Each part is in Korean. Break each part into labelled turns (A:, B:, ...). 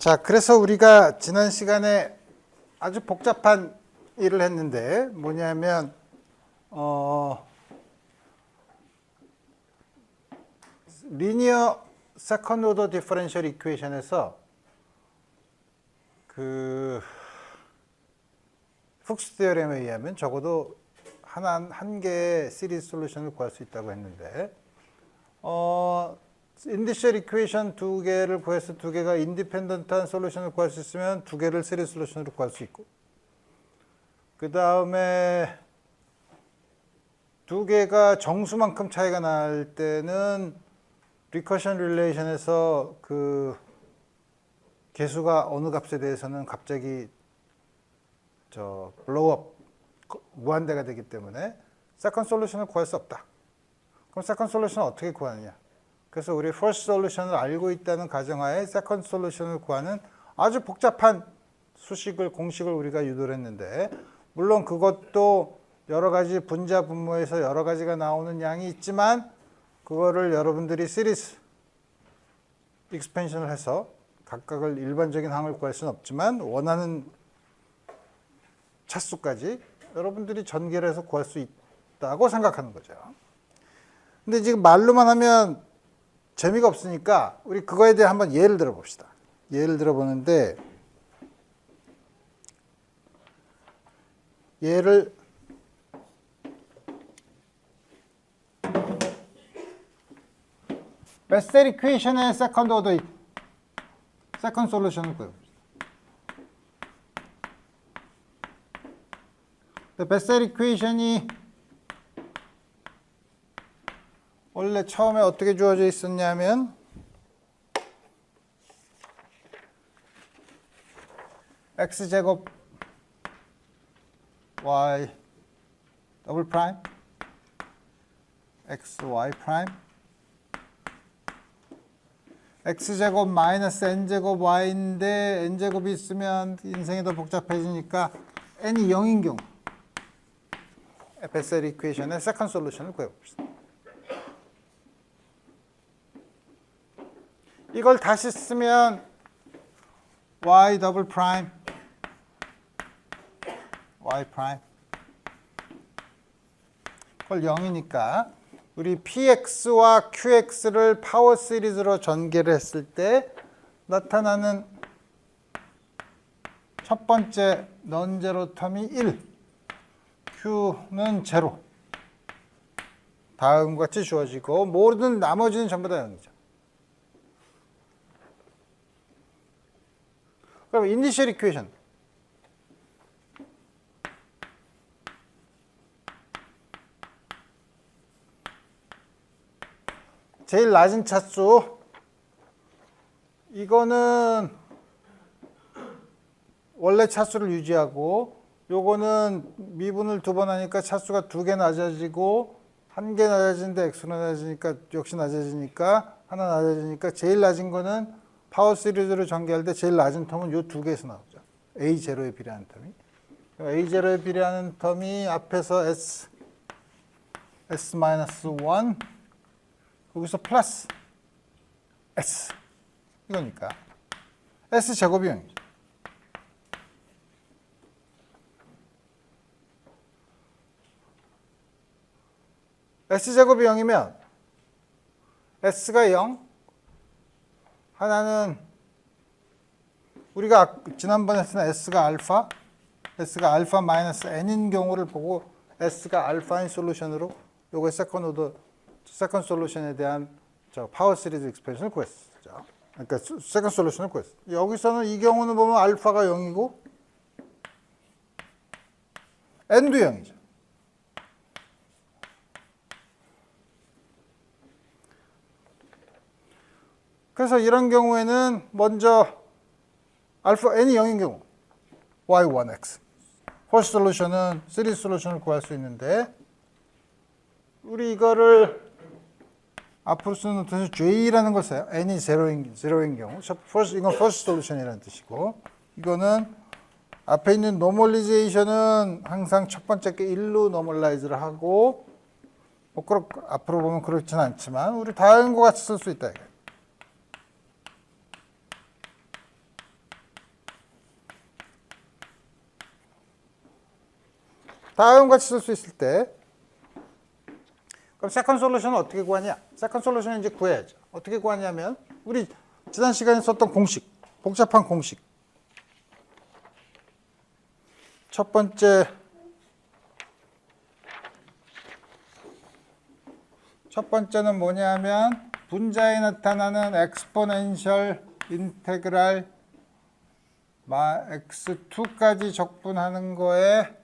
A: 자, 그래서 우리가 지난 시간에 아주 복잡한 일을 했는데 뭐냐면 리니어 세컨드 오더 디퍼런셜 이퀘이션에서 그 훅스 티어렘에 의하면 적어도 한 개의 시리즈 솔루션을 구할 수 있다고 했는데 인디셜 이퀘이션 두 개를 구해서 두 개가 인디펜던트한 솔루션을 구할 수 있으면 두 개를 시리즈 솔루션으로 구할 수 있고, 그 다음에 두 개가 정수만큼 차이가 날 때는 리커션 릴레이션에서 그 개수가 어느 값에 대해서는 갑자기 블로우업 무한대가 되기 때문에 세컨드 솔루션을 구할 수 없다. 그럼 세컨드 솔루션을 어떻게 구하느냐? 그래서 우리 퍼스트 솔루션을 알고 있다는 가정하에 세컨드 솔루션을 구하는 아주 복잡한 수식을 공식을 우리가 유도를 했는데, 물론 그것도 여러 가지 분자 분모에서 여러 가지가 나오는 양이 있지만 그거를 여러분들이 시리즈 익스펜션을 해서 각각을 일반적인 항을 구할 수는 없지만 원하는 차수까지 여러분들이 전개를 해서 구할 수 있다고 생각하는 거죠. 근데 지금 말로만 하면 재미가 없으니까 우리 그거에 대해 한번 예를 들어 봅시다. 예를 들어 보는데, 얘를 베셀 이퀘이션의 세컨드 오더 세컨드 솔루션을 구해봅시다. 베셀 이퀘이션이 원래 처음에 어떻게 주어져 있었냐면 x제곱 y 더블 프라임 xy 프라임 x제곱 마이너스 n제곱 y인데 n제곱이 있으면 인생이 더 복잡해지니까 n이 0인 경우 베셀 이퀘이션의 세컨드 솔루션을 구해봅시다. 이걸 다시 쓰면 y 더블 프라임 y 프라임 그걸 0이니까 우리 px와 qx를 파워 시리즈로 전개를 했을 때 나타나는 첫 번째 넌제로 텀이 1, q는 0 다음과 같이 주어지고 모든 나머지는 전부 다 0이죠. 그럼 이니셜 이퀘이션 제일 낮은 차수, 이거는 원래 차수를 유지하고 요거는 미분을 두 번 하니까 차수가 두 개 낮아지고 한 개 낮아지는데 x는 낮아지니까 역시 낮아지니까 하나 낮아지니까 제일 낮은 거는 파워 시리즈로 전개할 때 제일 낮은 텀은 요 두 개에서 나오죠. A0에 비례하는 텀이. A0에 비례하는 텀이 앞에서 S-1 여기서 플러스 S 이거니까 S제곱이 0이죠. S제곱이 0이면 S가 0, 하나는 우리가 지난번에 쓴 S가 알파 마이너스 n인 경우를 보고 S가 알파인 솔루션으로 요거 세컨드 솔루션에 대한 파워 시리즈 익스펜션을 구했죠. 그러니까 세컨드 솔루션을 구했어요. 여기서는 이 경우는 보면 알파가 0이고 n도 0이죠. 그래서 이런 경우에는 먼저 알파 n이 0인 경우 y1x 퍼스트 솔루션은 시리즈 솔루션을 구할 수 있는데, 우리 이거를 앞으로 쓰는 노트에서 J라는 걸 써요. n이 0인 경우 이건 퍼스트 솔루션이라는 뜻이고, 이거는 앞에 있는 노멀리제이션은 항상 첫 번째 게 1로 노멀라이즈를 하고, 뭐 앞으로 보면 그렇진 않지만 우리 다음과 같이 쓸 수 있다. 다음과 같이 쓸 수 있을 때 그럼 세컨드 솔루션은 어떻게 구하냐? 세컨드 솔루션은 이제 구해야죠. 어떻게 구하냐면 우리 지난 시간에 썼던 공식, 복잡한 공식. 첫 번째는 뭐냐면 분자에 나타나는 엑스포넨셜 인테그랄 x2까지 적분하는 거에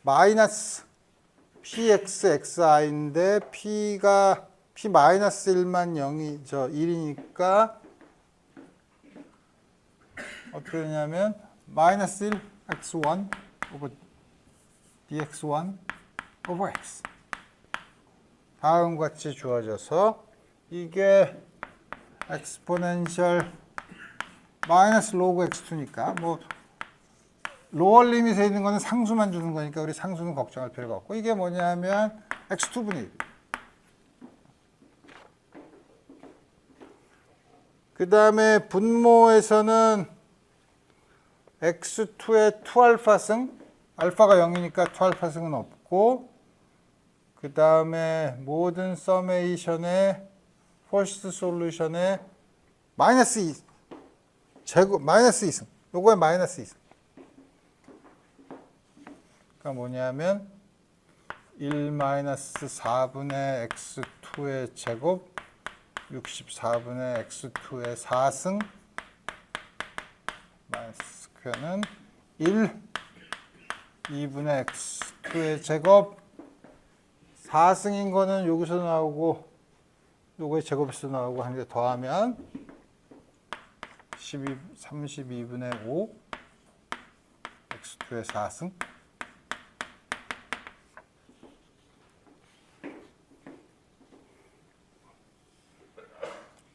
A: 마이너스 pxxi인데 p가 p-1만 0이 1이니까 어떻게 되냐면 마이너스 1 x1 over dx1 over x 다음과 같이 주어져서 이게 엑스포넨셜 마이너스 로그 x2니까 뭐 로어 리밋에 있는 거는 상수만 주는 거니까 우리 상수는 걱정할 필요가 없고 이게 뭐냐면 x2분의 1. 그 다음에 분모에서는 x2의 2알파승, 알파가 0이니까 2알파승은 없고 그 다음에 모든 서메이션의 퍼스트 솔루션의 마이너스 2 제곱 마이너스 2승 요거에 마이너스 2승 그러니까 뭐냐면 1 마이너스 4분의 x2의 제곱 64분의 x2의 4승 마이너스 스퀘어는 1 2분의 x2의 제곱 4승인 거는 여기서 나오고 요거의 제곱에서 나오고 하는 게 더하면 32분의 5 x2의 4승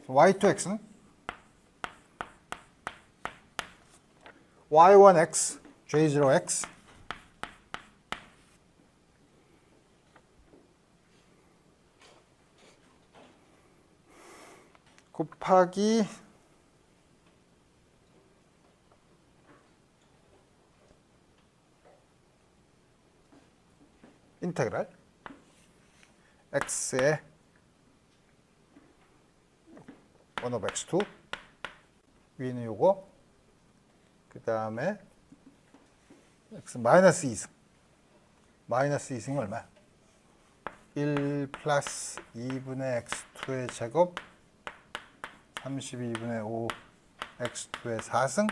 A: y2x는 y1x j0x 곱하기 인테그랄 x의 1 over x2 위는 요거 그 다음에 x 마이너스 2승 마이너스 2승이 얼마야? 1 플러스 2분의 x2의 제곱 32분의 5 x2의 4승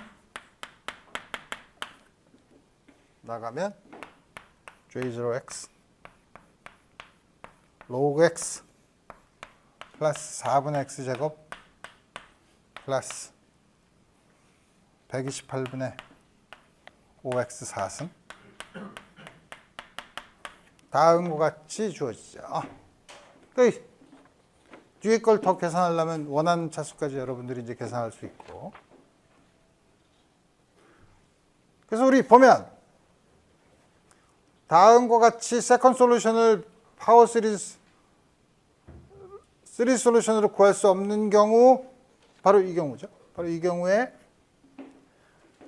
A: 나가면 j0x 로그 x 플러스 4분의 x제곱 플러스 128분의 5x 4승 다음과 같이 주어지죠. 그 뒤에 걸 더 계산하려면 원하는 차수까지 여러분들이 이제 계산할 수 있고 그래서 우리 보면 다음과 같이 세컨드 솔루션을 파워 시리즈 솔루션으로 구할 수 없는 경우 바로 이 경우죠. 바로 이 경우에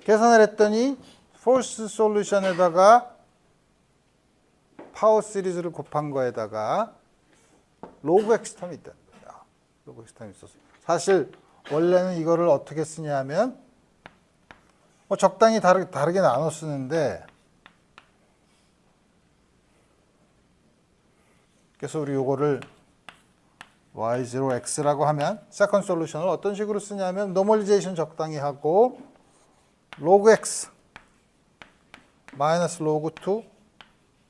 A: 계산을 했더니 포스 솔루션에다가 파워 시리즈를 곱한 거에다가 로그 x 텀이 있다. 로그 x 텀이 있었어. 사실 원래는 이거를 어떻게 쓰냐면 적당히 다르게 나눠 쓰는데 그래서 우리 요거를 y0x라고 하면 세컨드 솔루션을 어떤 식으로 쓰냐면 노멀리제이션 적당히 하고 로그 x 마이너스 로그 2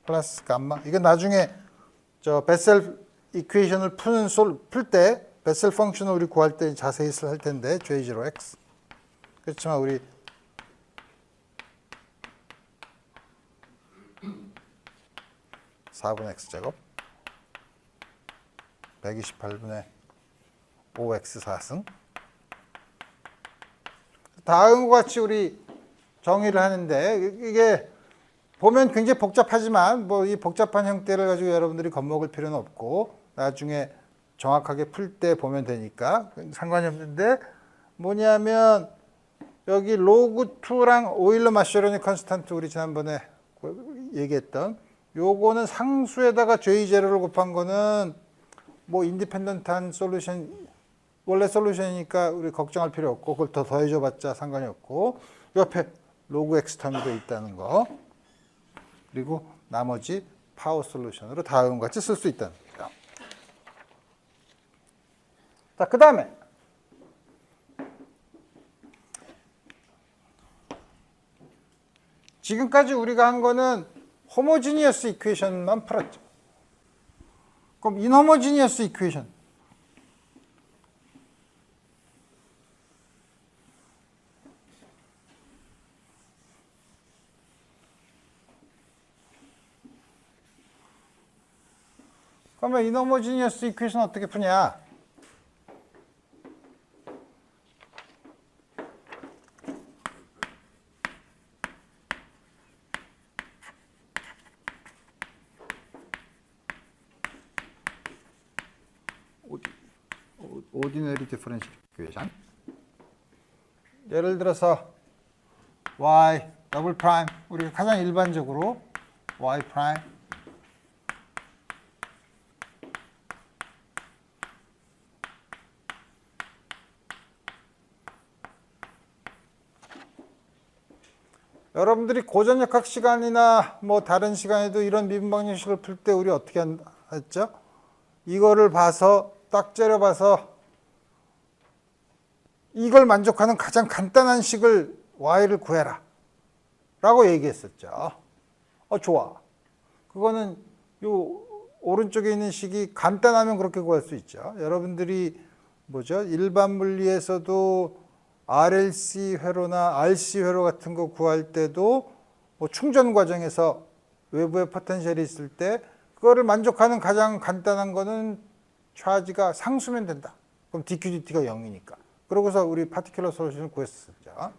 A: 플러스 감마 이건 나중에 저 베셀 이퀘이션을 풀 때 베셀 펑션을 우리 구할 때 자세히 할 텐데 j0x 그렇지만 우리 (4분의 x제곱) 128분의 5x 4승 다음과 같이 우리 정의를 하는데 이게 보면 굉장히 복잡하지만 뭐 이 복잡한 형태를 가지고 여러분들이 겁먹을 필요는 없고 나중에 정확하게 풀 때 보면 되니까 상관이 없는데 뭐냐면 여기 로그 2랑 오일러 마셔로니 컨스탄트 우리 지난번에 얘기했던 요거는 상수에다가 J0를 곱한 거는 뭐 인디펜던트한 솔루션 원래 솔루션이니까 우리 걱정할 필요 없고 그걸 더 더해줘 봤자 상관이 없고 옆에 로그 X 텀도 있다는 거 그리고 나머지 파워 솔루션으로 다음과 같이 쓸 수 있다는 거죠. 자, 그 다음에 지금까지 우리가 한 거는 호모지니어스 이퀘이션만 풀었죠. 그럼 인호모지니어스 이퀘이션 그러면 인호모지니어스 이퀘이션 어떻게 푸냐? 오디너리 디퍼런셜 이퀘이션 예를 들어서 y 더블 프라임 우리가 가장 일반적으로 y 프라임 여러분들이 고전역학 시간이나 뭐 다른 시간에도 이런 미분 방정식을 풀 때 우리 어떻게 했죠? 이거를 봐서 딱 째려봐서 이걸 만족하는 가장 간단한 식을 y를 구해라 라고 얘기했었죠. 좋아. 그거는 요 오른쪽에 있는 식이 간단하면 그렇게 구할 수 있죠. 여러분들이 뭐죠? 일반 물리에서도 RLC 회로나 RC 회로 같은 거 구할 때도 뭐 충전 과정에서 외부에 포텐셜이 있을 때 그거를 만족하는 가장 간단한 거는 차지가 상수면 된다. 그럼 DQDT가 0이니까. 그러고서 우리 파티큘러 솔루션을 구했었죠.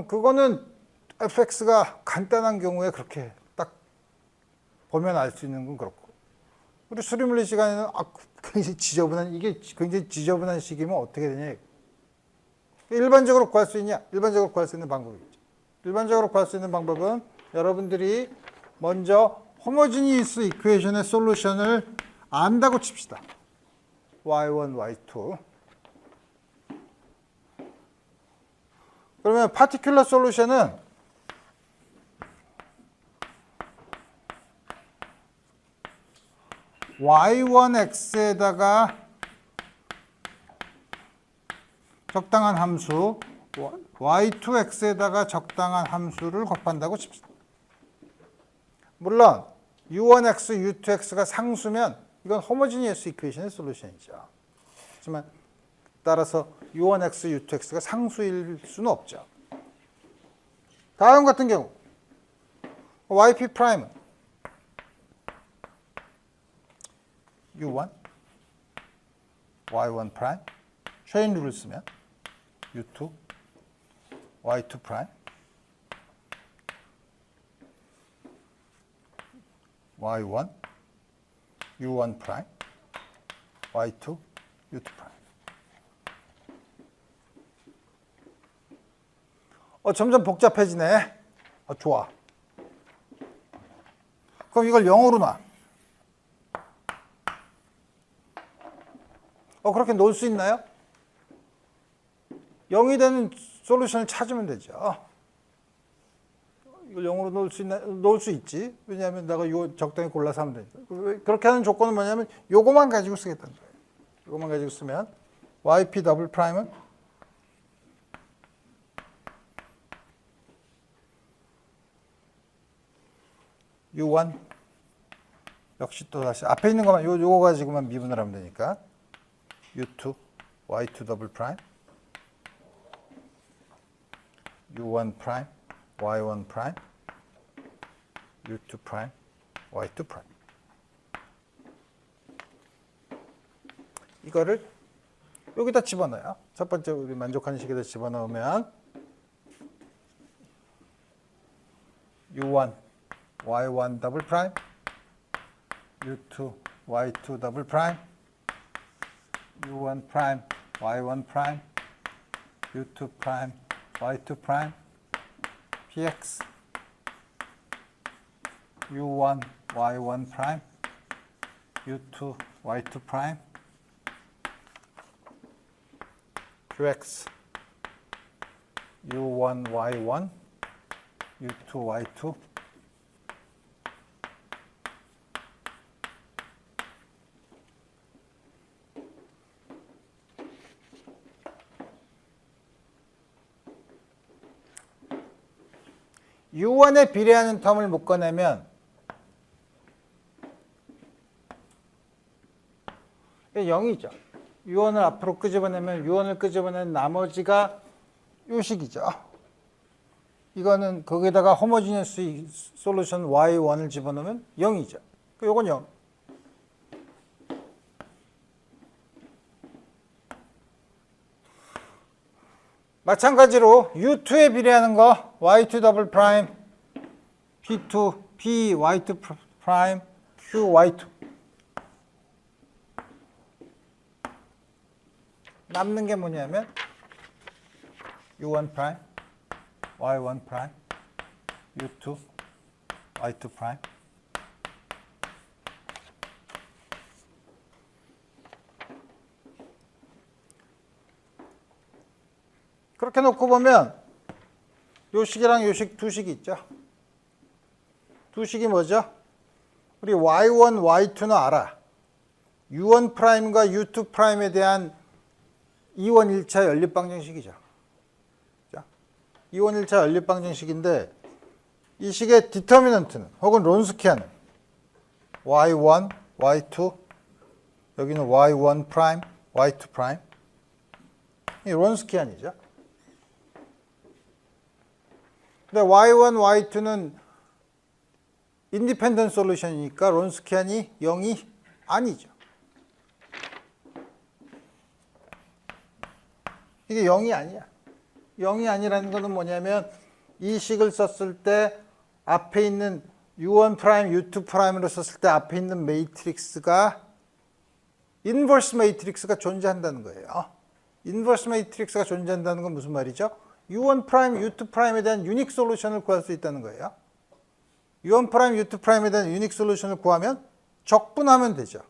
A: 그거는 fx가 간단한 경우에 그렇게 딱 보면 알 수 있는 건 그렇고. 우리 수리물리 시간에는 굉장히 지저분한 식이면 어떻게 되냐. 일반적으로 구할 수 있냐? 일반적으로 구할 수 있는 방법이 있죠. 일반적으로 구할 수 있는 방법은 여러분들이 먼저 호모지니어스 이퀘이션의 솔루션을 안다고 칩시다. y1, y2. 그러면 파티큘러 솔루션은 y1x에다가 적당한 함수, y2x에다가 적당한 함수를 곱한다고 칩시다. 물론 u1x, u2x가 상수면 이건 호모지니어스 이퀘이션의 솔루션이죠. 하지만 따라서 u1x, u2x가 상수일 수는 없죠. 다음 같은 경우 yp 프라임은 u1, y1 프라임 체인 룰을 쓰면 u2, y2 프라임 y1, u1 프라임 y2, u2 프라임. 점점 복잡해지네. 좋아. 그럼 이걸 0으로 놔. 그렇게 놓을 수 있나요? 0이 되는 솔루션을 찾으면 되죠. 이걸 0으로 놓을 수 있지. 왜냐하면 내가 이거 적당히 골라서 하면 되니까. 그렇게 하는 조건은 뭐냐면 요거만 가지고 쓰겠다는 거예요. 요거만 가지고 쓰면 yp 더블 프라임은 u1 역시 또 다시 앞에 있는 것만 요거 가지고만 미분을 하면 되니까 u2 y2 더블 프라임 u1 프라임 y1 프라임 u2 프라임 y2 프라임. 이거를 여기다 집어넣어요. 첫 번째 우리 만족하는 식에다 집어넣으면 u1 y1 더블 프라임 u2 y2 더블 프라임, u1 프라임, y1 프라임, u2 프라임, y2 프라임, px, u1, y1 프라임, u2, y2 프라임, qx, u1, y1, u2, y2, u1에 비례하는 텀을 묶어내면 이게 0이죠. u1을 앞으로 끄집어내면 u1을 끄집어낸 나머지가 요식이죠. 이거는 거기다가 호모지니어스 솔루션 y1을 집어넣으면 0이죠. 요건 0. 마찬가지로 u2에 비례하는 거 y2 더블 프라임, p2, p y2 프라임, q y2. 남는 게 뭐냐면 u1 프라임, y1 프라임, u2, y2 프라임. 그렇게 놓고 보면 요 식이랑 요 식 두 식이 있죠. 두 식이 뭐죠? 우리 y1, y2는 알아. u1 프라임과 u2 프라임에 대한 2원 1차 연립방정식이죠. 자, 2원 1차 연립방정식인데 이 식의 디터미넌트는 혹은 론스키아는 y1, y2, 여기는 y1 프라임, y2 프라임. 이 론스키안이죠. 근데 y1, y2는 인디펜던트 솔루션이니까 론스키안이 0이 아니죠. 이게 0이 아니야. 0이 아니라는 것은 뭐냐면 이 식을 썼을 때 앞에 있는 u1 프라임, u2 프라임으로 썼을 때 앞에 있는 매트릭스가 인버스 매트릭스가 존재한다는 거예요. 인버스 매트릭스가 존재한다는 건 무슨 말이죠? u1 프라임, u2 프라임에 대한 유닉 솔루션을 구할 수 있다는 거예요. u1 프라임, u2 프라임에 대한 유닉 솔루션을 구하면 적분하면 되죠.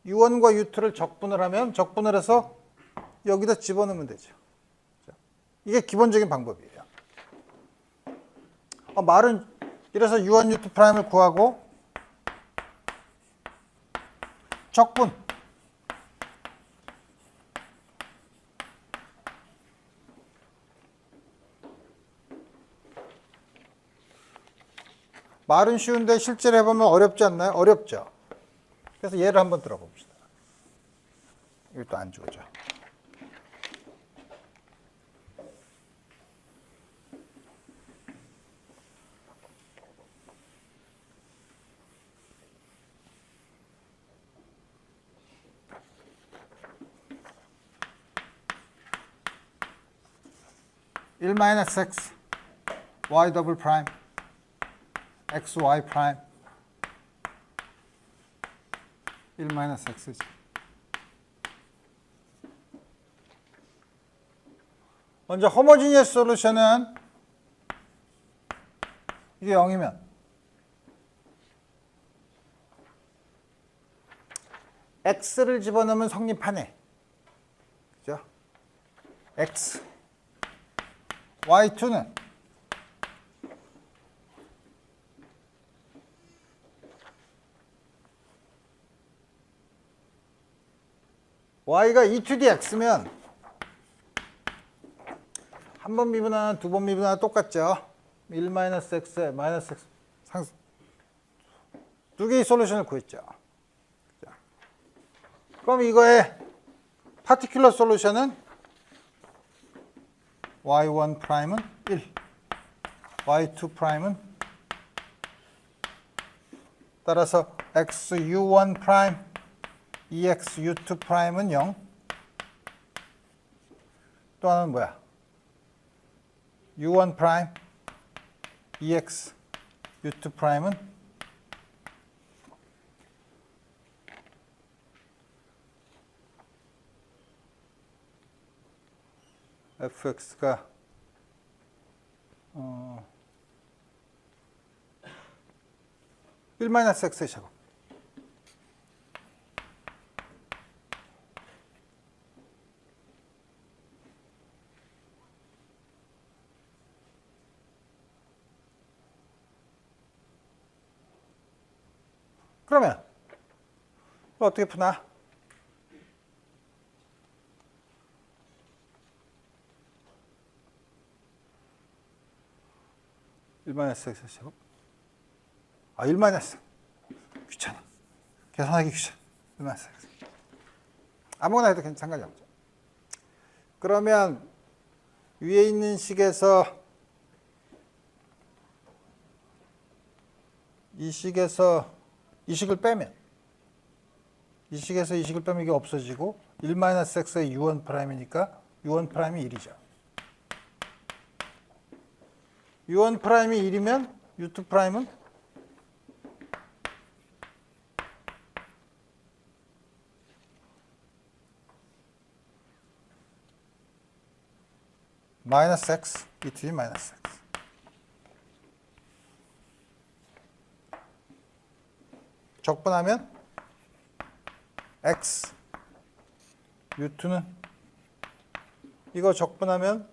A: u1과 u2를 적분을 하면 적분을 해서 여기다 집어넣으면 되죠. 이게 기본적인 방법이에요. 말은 이래서 u1, u2 프라임을 구하고 적분 말은 쉬운데 실제로 해보면 어렵지 않나요? 어렵죠. 그래서 예를 한번 들어봅시다. 이것도 안 주어져. (1-x) y 더블 프라임 xy 프라임 1-x지. 먼저 호모지니어스 솔루션은 이게 0이면 x를 집어넣으면 성립하네. 그죠? x y2는 y가 e to the x면 한 번 미분하나 두 번 미분하나 똑같죠. 1-x에 -x 두 개의 솔루션을 구했죠. 자, 그럼 이거의 파티큘러 솔루션은 y1 프라임은 1, y2 프라임은 따라서 xu1 프라임, exu2 프라임은 0. 또 하나는 뭐야? u1 프라임, exu2 프라임은 fx가 1-x의 제곱. 그러면 이거 어떻게 푸나? 일반 S의 제곱. 1-S. 귀찮아. 계산하기 귀찮아. 1-S. 아무거나 해도 상관이 없죠. 그러면 위에 있는 식에서 이 식을 빼면 이 식에서 이 식을 빼면 이게 없어지고 1-x의 u1'이니까 u1'이 1이죠. u1'이 1이면 u2'은 -x, e2 -x. 적분하면 x, u2는 이거 적분하면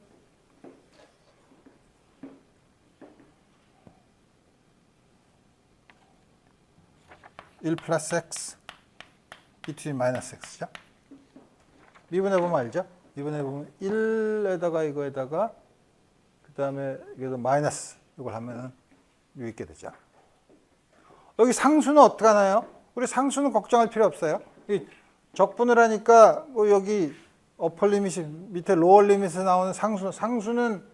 A: (1+x) e2 -x죠. 미분해보면 알죠? 미분해보면 1에다가 이거에다가 그 다음에 여기서 마이너스 이걸 하면은 요 있게 되죠. 여기 상수는 어떻게 하나요? 우리 상수는 걱정할 필요 없어요. 적분을 하니까 뭐 여기 어퍼 리밋이 밑에 로어 리밋에 나오는 상수는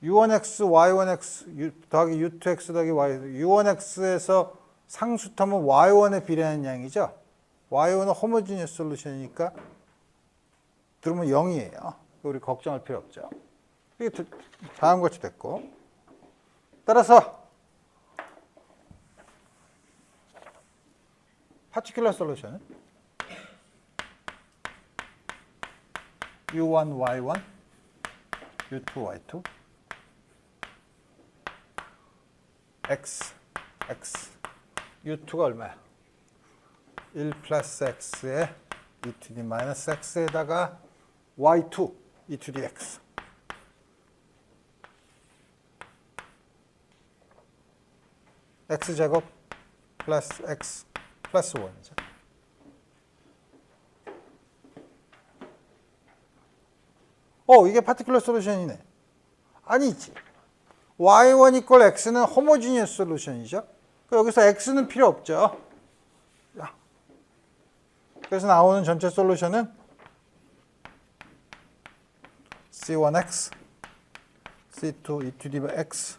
A: u1x, y1x 더하기 u2x 더하기 y, u1x에서 상수 텀은 y1에 비례하는 양이죠. y1은 호모지니어스 솔루션이니까 들으면 0이에요. 우리 걱정할 필요 없죠. 이게 다음 같이 됐고, 따라서 파티큘러 솔루션은 u1, y1, u2, y2, x, u2가 얼마야? 1+x에 e⁻x에다가 y2, e⁻x. x제곱 플러스 x 플러스 1이죠. 이게 파티큘러 솔루션이네. 아니지. y1 이퀄 x는 호모지니어스 솔루션이죠. 여기서 x는 필요 없죠. 그래서 나오는 전체 솔루션은 c1x, c2 e⁻x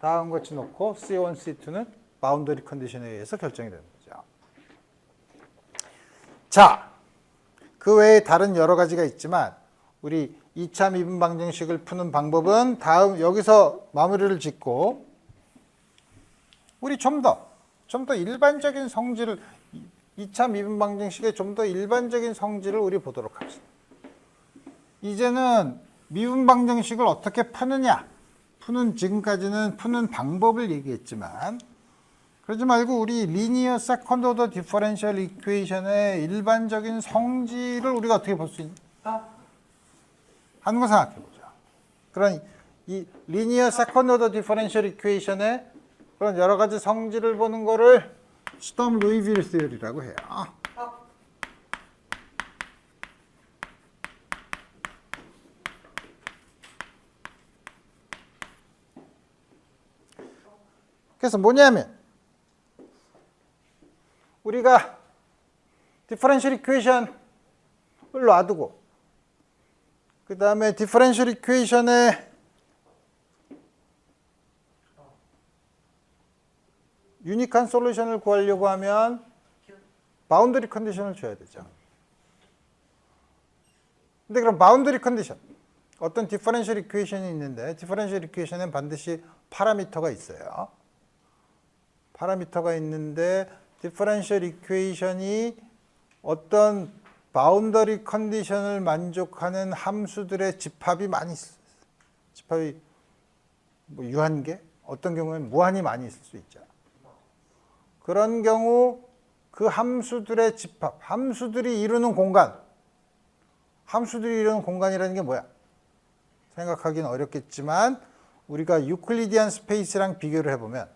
A: 다음 같이 놓고 c1, c2는 바운더리 컨디션에 의해서 결정이 되는 거죠. 자, 그 외에 다른 여러 가지가 있지만 우리 2차 미분 방정식을 푸는 방법은 다음 여기서 마무리를 짓고 우리 좀 더 일반적인 성질을 2차 미분 방정식의 좀 더 일반적인 성질을 우리 보도록 하겠습니다. 이제는 미분 방정식을 어떻게 푸느냐 지금까지는 푸는 방법을 얘기했지만 그러지 말고 우리 리니어 세컨드 오더 디퍼런셜 이퀘이션의 일반적인 성질을 우리가 어떻게 볼 수 있나 하는 거 생각해 보죠. 그런 이 리니어 세컨드 오더 디퍼런셜 이퀘이션의 그런 여러 가지 성질을 보는 거를 스톰 루이빌 시어리라고 해요. 그래서 뭐냐면 우리가 디퍼런셜 이퀘이션을 놔두고 그 다음에 디퍼런셜 이퀘이션의 유니크한 솔루션을 구하려고 하면 바운더리 컨디션을 줘야 되죠. 근데 그럼 바운더리 컨디션 어떤 디퍼런셜 이퀘이션이 있는데 디퍼런셜 이퀘이션엔 반드시 파라미터가 있어요. 파라미터가 있는데 디퍼런셜 이퀘이션이 어떤 바운더리 컨디션을 만족하는 함수들의 집합이 많이 있어요. 집합이 뭐 유한계, 어떤 경우에는 무한히 많이 있을 수 있죠. 그런 경우 그 함수들의 집합, 함수들이 이루는 공간이라는 게 뭐야? 생각하기는 어렵겠지만 우리가 유클리디안 스페이스랑 비교를 해보면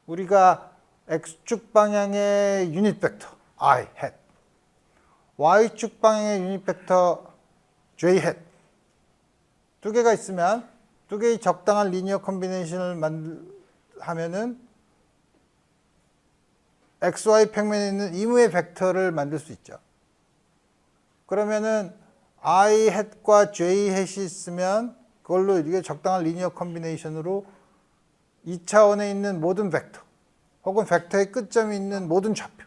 A: 우리가 x축 방향의 유닛 벡터 i hat, y축 방향의 유닛 벡터 j hat 두 개가 있으면 두 개의 적당한 리니어 컨비네이션을 하면은 xy 평면에 있는 이무의 벡터를 만들 수 있죠. 그러면은 i hat과 j hat이 있으면 그걸로 이게 적당한 리니어 컨비네이션으로 2차원에 있는 모든 벡터 혹은 벡터의 끝점이 있는 모든 좌표,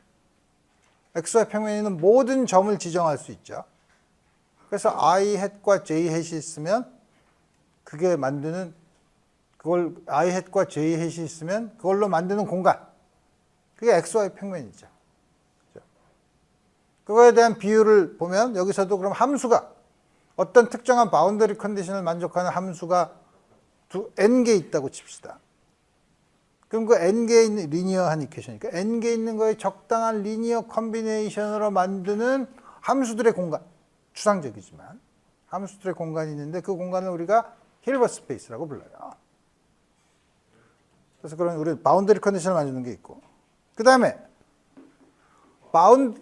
A: xy 평면에 있는 모든 점을 지정할 수 있죠. 그래서 i hat과 j hat이 있으면 그게 만드는 그걸 i hat과 j hat이 있으면 그걸로 만드는 공간, 그게 xy 평면이죠. 그거에 대한 비율을 보면 여기서도 그럼 함수가 어떤 특정한 바운더리 컨디션을 만족하는 함수가 n개 있다고 칩시다. 그럼 그 n개에 있는 리니어한 이퀘이션이니까 n개 있는 거에 적당한 리니어 컨비네이션으로 만드는 함수들의 공간, 추상적이지만 함수들의 공간이 있는데 그 공간을 우리가 힐버트 스페이스라고 불러요. 그래서 그런 우리 바운더리 컨디션을 만드는 게 있고, 그 다음에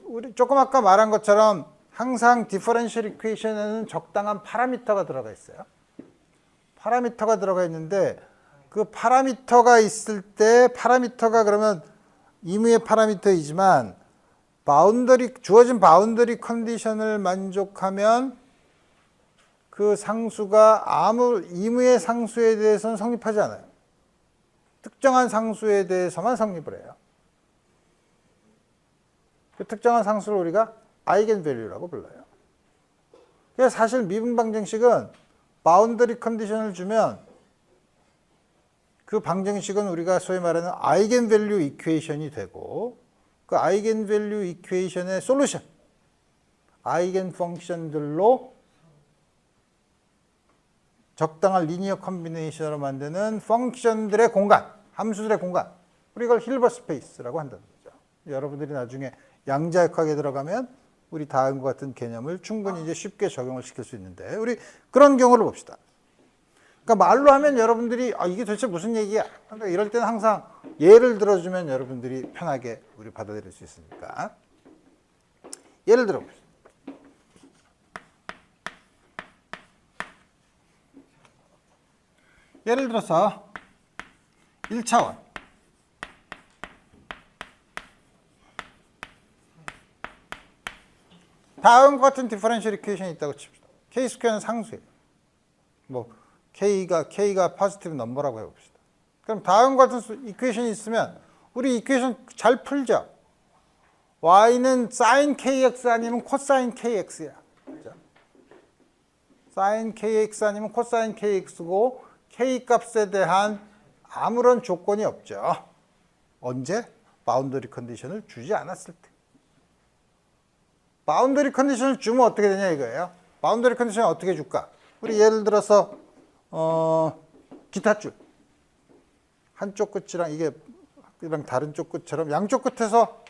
A: 우리 조금 아까 말한 것처럼 항상 디퍼런셜 이퀘이션에는 적당한 파라미터가 들어가 있어요. 파라미터가 들어가 있는데 그 파라미터가 있을 때 파라미터가 그러면 임의의 파라미터이지만 주어진 바운더리 컨디션을 만족하면 그 상수가 아무 임의의 상수에 대해서는 성립하지 않아요. 특정한 상수에 대해서만 성립을 해요. 그 특정한 상수를 우리가 아이겐 밸류라고 불러요. 그래서 사실 미분 방정식은 바운더리 컨디션을 주면 그 방정식은 우리가 소위 말하는 아이겐 밸류 이퀘이션이 되고 그 아이겐 밸류 이퀘이션의 솔루션, 아이겐 펑션들로 적당한 리니어 컨비네이션으로 만드는 펑션들의 공간, 함수들의 공간, 우리 이걸 힐버트 스페이스라고 한다는 거죠. 여러분들이 나중에 양자역학에 들어가면 우리 다음과 같은 개념을 충분히 이제 쉽게 적용을 시킬 수 있는데 우리 그런 경우를 봅시다. 그러니까 말로 하면 여러분들이 이게 도대체 무슨 얘기야? 그러니까 이럴 때는 항상 예를 들어주면 여러분들이 편하게 우리 받아들일 수 있으니까 예를 들어 봅시다. 예를 들어서 1차원 다음과 같은 디퍼런셜 이퀘이션이 있다고 칩시다. k 스퀘어는 상수예요. 뭐 k가 포지티브 넘버라고 해봅시다. 그럼 다음과 같은 이퀘이션이 있으면 우리 이퀘이션 잘 풀죠. y는 sin kx 아니면 코사인 kx야. 그렇죠? sin kx 아니면 코사인 kx고 k 값에 대한 아무런 조건이 없죠. 언제? 바운더리 컨디션을 주지 않았을 때. 바운더리 컨디션을 주면 어떻게 되냐 이거예요. 바운더리 컨디션을 어떻게 줄까? 우리 예를 들어서 기타줄 한쪽 끝이랑 이랑 다른 쪽 끝처럼 양쪽 끝에서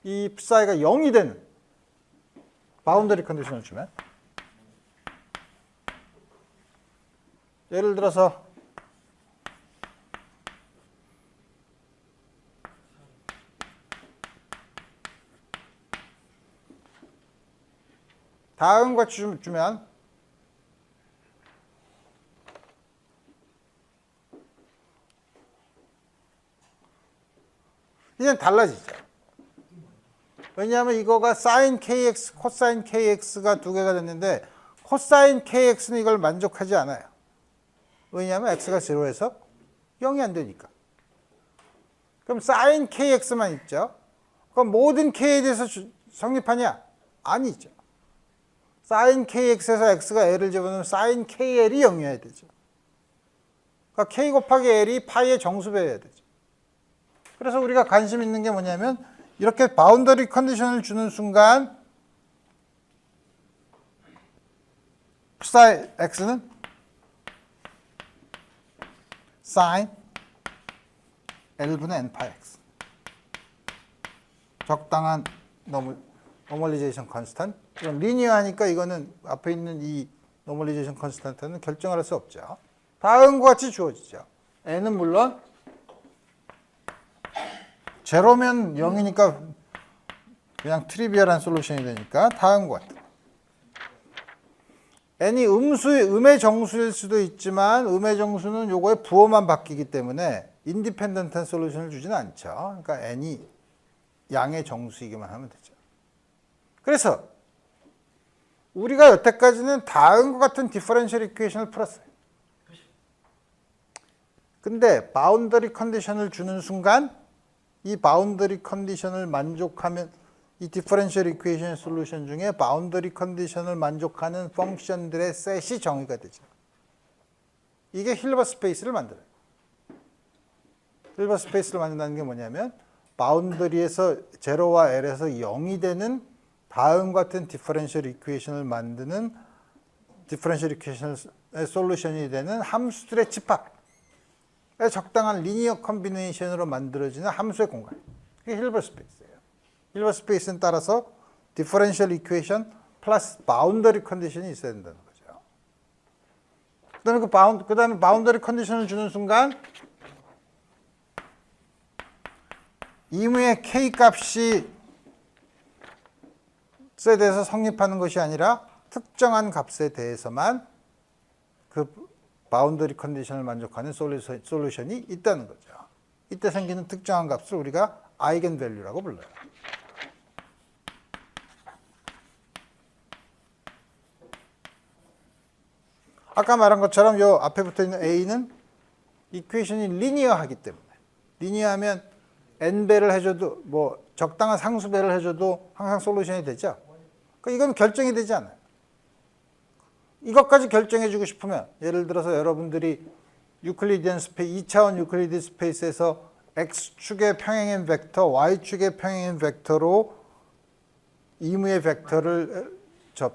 A: 이 사이가 0이 되는 바운더리 컨디션을 주면 예를 들어서 다음과 주면 이제 달라지죠. 왜냐하면 이거가 sin kx, 코사인 kx가 두 개가 됐는데 코사인 kx는 이걸 만족하지 않아요. 왜냐하면 x가 0에서 0이 안 되니까. 그럼 sin kx만 있죠. 그럼 모든 k에 대해서 성립하냐? 아니죠. sin kx에서 x가 l을 집어넣으면 sin kl이 0이어야 되죠. 그러니까 k 곱하기 l이 파이의 정수배여야 되죠. 그래서 우리가 관심 있는 게 뭐냐면 이렇게 바운더리 컨디션을 주는 순간 psi x는 sin L분의 n파 x. 적당한 노멀리제이션 컨스턴트. 이건 리니어하니까 이거는 앞에 있는 이 노멀리제이션 컨스턴트는 결정할 수 없죠. 다음과 같이 주어지죠. n은 물론 제로면 0이니까 그냥 트리비얼한 솔루션이 되니까 다음과 같아. n이 음의 정수일 수도 있지만 음의 정수는 요거의 부호만 바뀌기 때문에 인디펜던트한 솔루션을 주지는 않죠. 그러니까 n이 양의 정수이기만 하면 되죠. 그래서 우리가 여태까지는 다음과 같은 디퍼런셜 이퀘이션을 풀었어요. 근데 바운더리 컨디션을 주는 순간 이 바운더리 컨디션을 만족하면 이 디퍼런셜 이퀘이션 솔루션 중에 바운더리 컨디션을 만족하는 펑션들의 셋이 정의가 되죠. 이게 힐버 스페이스를 만들어요. 힐버 스페이스를 만든다는 게 뭐냐면 바운더리에서 제로와 L에서 0이 되는 다음 같은 디퍼런셜 이퀘이션을 만드는 디퍼런셜 이퀘이션의 솔루션이 되는 함수들의 집합. 적당한 리니어 컨비네이션으로 만들어지는 함수의 공간. 그게 힐버 스페이스예요. 힐버 스페이스는 따라서 디퍼런셜 이퀘이션 플러스 바운더리 컨디션이 있어야 된다는 거죠. 그다음에 바운더리 컨디션을 주는 순간 이무의 k 값이 에 대해서 성립하는 것이 아니라 특정한 값에 대해서만 그 바운더리 컨디션을 만족하는 솔루션이 있다는 거죠. 이때 생기는 특정한 값을 우리가 아이겐 밸류라고 불러요. 아까 말한 것처럼 요 앞에 붙어 있는 A는 이퀘이션이 리니어하기 때문에 리니어하면 n배를 해줘도 뭐 적당한 상수배를 해줘도 항상 솔루션이 되죠. 그러니까 이건 결정이 되지 않아요. 이것까지 결정해주고 싶으면 예를 들어서 여러분들이 유클리디안 스페이스 2차원 유클리드 스페이스에서 x축의 평행인 벡터, y축의 평행인 벡터로 이무의 벡터를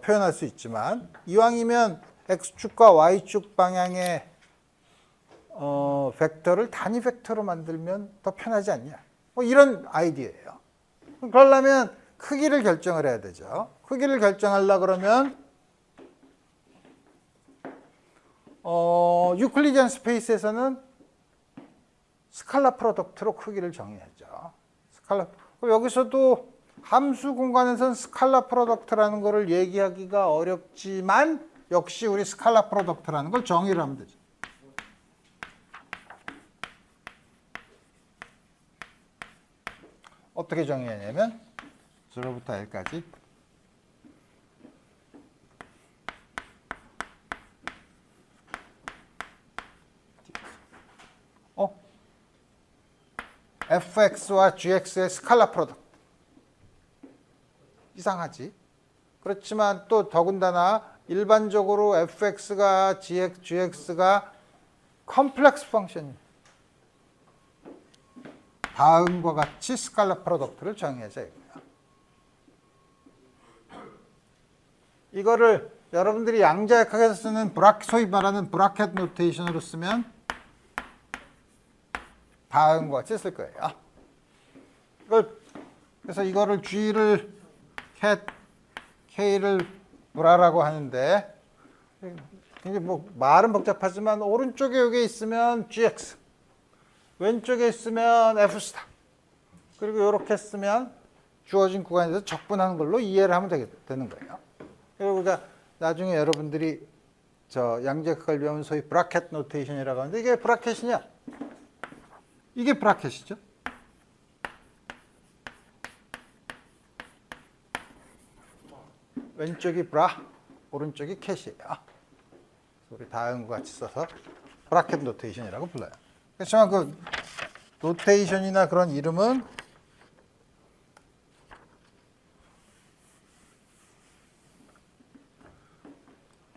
A: 표현할 수 있지만 이왕이면 x축과 y축 방향의 벡터를 단위 벡터로 만들면 더 편하지 않냐. 뭐 이런 아이디어예요. 그러려면 크기를 결정을 해야 되죠. 크기를 결정하려고 그러면 유클리디안 스페이스에서는 스칼라 프로덕트로 크기를 정의하죠. 여기서도 함수 공간에서는 스칼라 프로덕트라는 것을 얘기하기가 어렵지만 역시 우리 스칼라 프로덕트라는 걸 정의를 하면 되죠. 어떻게 정의하냐면 0부터 L까지 fx와 gx의 스칼라 프로덕트. 이상하지? 그렇지만 또 더군다나 일반적으로 fx가 gx가 컴플렉스 펑션이 다음과 같이 스칼라 프로덕트를 정의하자 이거야. 이거를 여러분들이 양자역학에서 쓰는 소위 말하는 브라켓 노테이션으로 쓰면 다음과 같이 쓸 거예요. 그래서 이거를 G를 cat, K를 브라라고 하는데 이제 뭐 말은 복잡하지만 오른쪽에 여기 있으면 GX, 왼쪽에 있으면 F 스타. 그리고 이렇게 쓰면 주어진 구간에서 적분하는 걸로 이해를 하면 되는 거예요. 그리고 우리가 나중에 여러분들이 양자역학을 배우면 소위 브라켓 노테이션이라고 하는데 이게 브라켓이냐? 이게 브라켓이죠. 왼쪽이 브라, 오른쪽이 캣이에요. 우리 다음과 같이 써서 브라켓 노테이션이라고 불러요. 그렇지만 그 노테이션이나 그런 이름은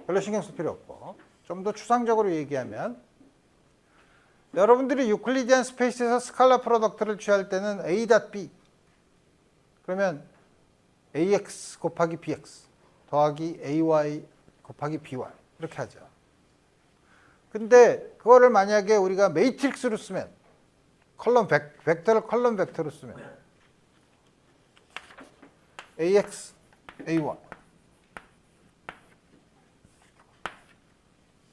A: 별로 신경 쓸 필요 없고 좀 더 추상적으로 얘기하면 여러분들이 유클리디안 스페이스에서 스칼라 프로덕트를 취할 때는 A.B 그러면 ax 곱하기 bx 더하기 ay 곱하기 by 이렇게 하죠. 근데 그거를 만약에 우리가 매트릭스로 쓰면 컬럼 벡터를 컬럼 벡터로 쓰면 ax, a1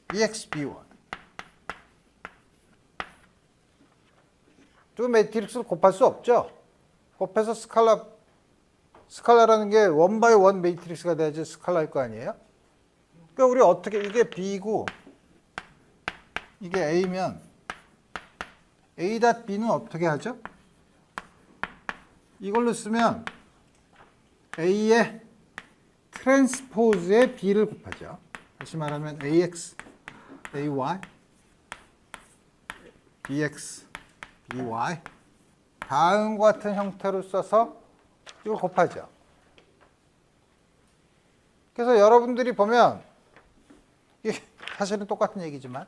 A: bx, b1 두 매트릭스를 곱할 수 없죠. 곱해서 스칼라라는 게 원 바이 원 매트릭스가 돼야지 스칼라일 거 아니에요. 그러니까 우리 어떻게 이게 b고 이게 a면 a.b는 어떻게 하죠? 이걸로 쓰면 a의 트랜스포즈에 b를 곱하죠. 다시 말하면 ax, ay, bx, by 다음과 같은 형태로 써서 이걸 곱하죠. 그래서 여러분들이 보면 이게 사실은 똑같은 얘기지만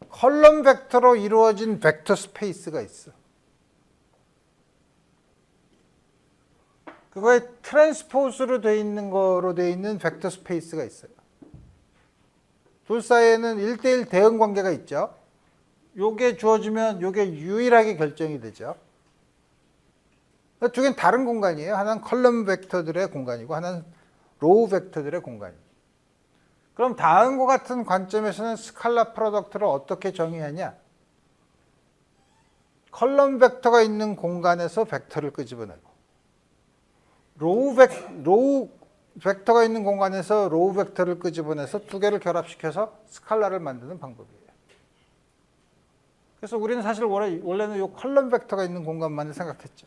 A: 컬럼 벡터로 이루어진 벡터 스페이스가 있어. 그거에 트랜스포즈로 돼 있는 거로 돼 있는 벡터 스페이스가 있어요. 둘 사이에는 1대1 대응 관계가 있죠. 요게 주어지면 요게 유일하게 결정이 되죠. 두 개는 다른 공간이에요. 하나는 컬럼 벡터들의 공간이고 하나는 로우 벡터들의 공간이에요. 그럼 다음과 같은 관점에서는 스칼라 프로덕트를 어떻게 정의하냐? 컬럼 벡터가 있는 공간에서 벡터를 끄집어내고 로우 벡터가 있는 공간에서 로우 벡터를 끄집어내서 두 개를 결합시켜서 스칼라를 만드는 방법이에요. 그래서 우리는 사실 원래는 이 컬럼 벡터가 있는 공간만을 생각했죠.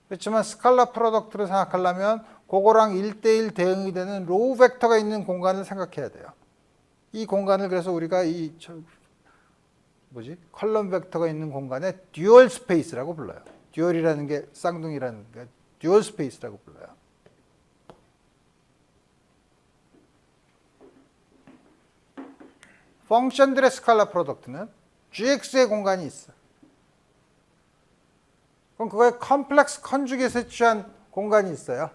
A: 그렇지만 스칼라 프로덕트를 생각하려면 그거랑 1대1 대응이 되는 로우 벡터가 있는 공간을 생각해야 돼요. 이 공간을 그래서 우리가 컬럼 벡터가 있는 공간에 듀얼 스페이스라고 불러요. 듀얼이라는 게 쌍둥이라는 게 듀얼 스페이스라고 불러요. 펑션들의 스칼라 프로덕트는 gx의 공간이 있어. 그럼 그거에 컴플렉스 컨주게이트에 취한 공간이 있어요.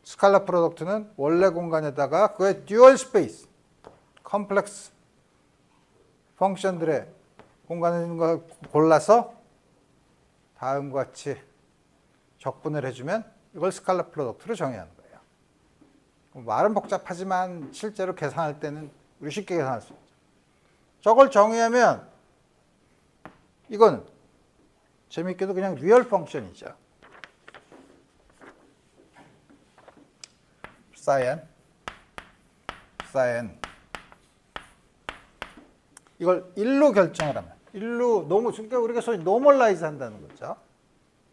A: 스칼라 프로덕트는 원래 공간에다가 그거의 듀얼 스페이스, 컴플렉스 펑션들의 공간에 있는 걸 골라서 다음과 같이 적분을 해주면 이걸 스칼라 프로덕트로 정의하는 거예요. 말은 복잡하지만 실제로 계산할 때는 우리 쉽게 계산할 수 있죠. 저걸 정의하면 이거는 재밌게도 그냥 리얼 펑션이죠. 사인 이걸 1로 결정을 하면 1로 그러니까 우리가 소위 노멀라이즈 한다는 거죠.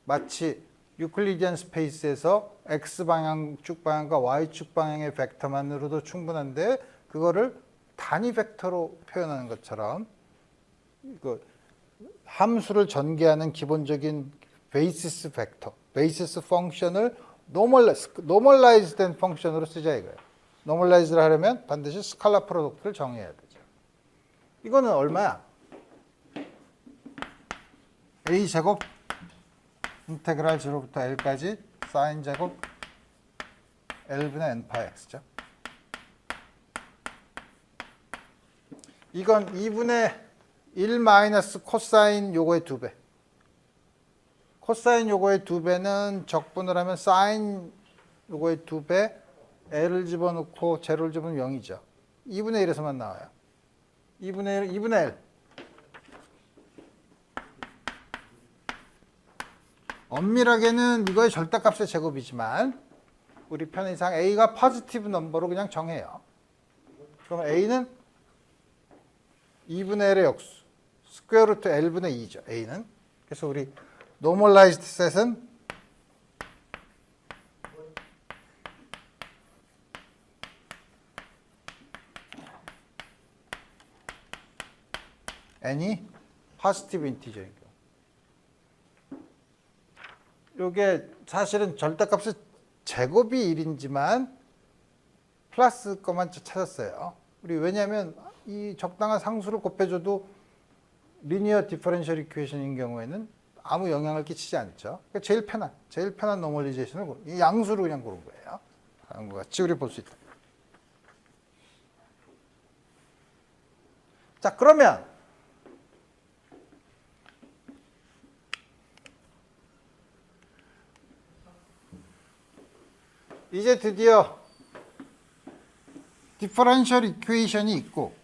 A: 마치 유클리디안 스페이스에서 x방향 쭉 방향과 y축 방향의 벡터만으로도 충분한데 그거를 단위 벡터로 표현하는 것처럼 함수를 전개하는 기본적인 베이시스 벡터, 베이시스 펑션을 노멀라이즈 된 펑션으로 쓰자 이거예요. 노멀라이즈를 하려면 반드시 스칼라 프로덕트를 정해야 되죠. 이거는 얼마야? a 제곱 인테그랄 0부터 l까지 사인 제곱 l분의 n 파이 x죠. 이건 2분의 1 마이너스 코사인 요거의 2배. 코사인 요거의 2배는 적분을 하면 사인 요거의 2배, l을 집어넣고 제로를 집어넣으면 0이죠. 2분의 1에서만 나와요. 2분의 L. 엄밀하게는 이거의 절대값의 제곱이지만 우리 편의상 A가 포지티브 넘버로 그냥 정해요. 그럼 A는 2분의 L의 역수. 스퀘어 루트 L분의 2죠. A는. 그래서 우리 노멀라이즈드 셋은 n이 포지티브 인티저인 경우. 이게 사실은 절대값의 제곱이 1인지만 플러스 것만 찾았어요. 우리 왜냐하면 이 적당한 상수를 곱해줘도 리니어 디퍼런셜 이퀘이션인 경우에는 아무 영향을 끼치지 않죠. 그러니까 제일 편한 노멀리제이션을 이 양수로 그냥 고른 거예요. 다음과 같이 우리 볼 수 있다. 자, 그러면 이제 드디어 디퍼런셜 이퀘이션이 있고,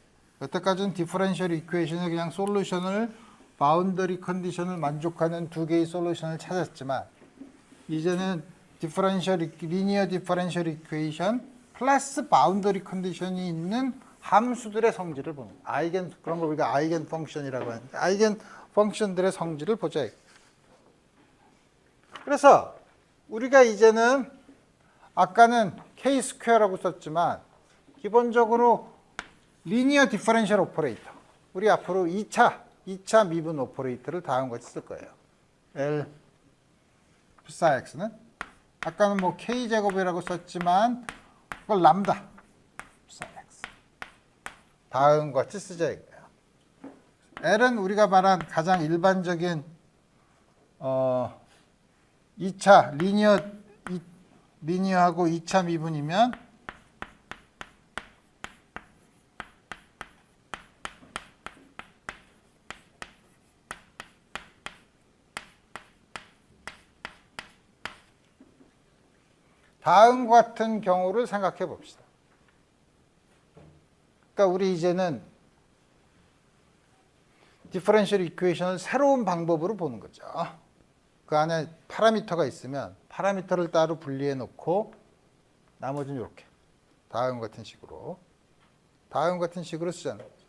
A: 여태까지는 디퍼런셜 이퀘이션의 그냥 솔루션을 바운더리 컨디션을 만족하는 두 개의 솔루션을 찾았지만, 이제는 리니어 디퍼런셜 이퀘이션 플러스 바운더리 컨디션이 있는 함수들의 성질을 보는 거예요. 그런 걸 우리가 아이겐 펑션이라고 하는데, 아이겐 펑션들의 성질을 보자. 그래서 우리가 이제는 아까는 k 스퀘어라고 썼지만 기본적으로 리니어 디퍼런셜 오퍼레이터, 우리 앞으로 2차 미분 오퍼레이터를 다음과 같이 쓸 거예요. L psi x는 아까는 뭐 k제곱이라고 썼지만 그걸 람다 psi x 다음과 같이 쓰자 이거예요. L은 우리가 말한 가장 일반적인 2차 리니어하고 2차 미분이면 다음과 같은 경우를 생각해 봅시다. 그러니까 우리 이제는 디퍼런셜 이퀘이션을 새로운 방법으로 보는 거죠. 그 안에 파라미터가 있으면 파라미터를 따로 분리해 놓고 나머지는 이렇게 다음과 같은 식으로 쓰자는 거죠.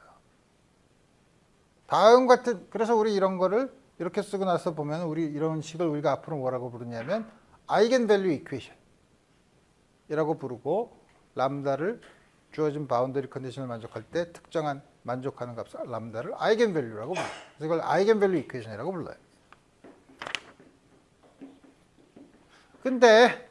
A: 그래서 우리 이런 거를 이렇게 쓰고 나서 보면 우리 이런 식을 우리가 앞으로 뭐라고 부르냐면 아이겐밸류 이퀘이션 이라고 부르고, 람다를 주어진 바운더리 컨디션을 만족할 때 특정한 만족하는 값 람다를 아이겐밸류라고 불러요. 그래서 이걸 아이겐밸류 이퀘이션이라고 불러요. 근데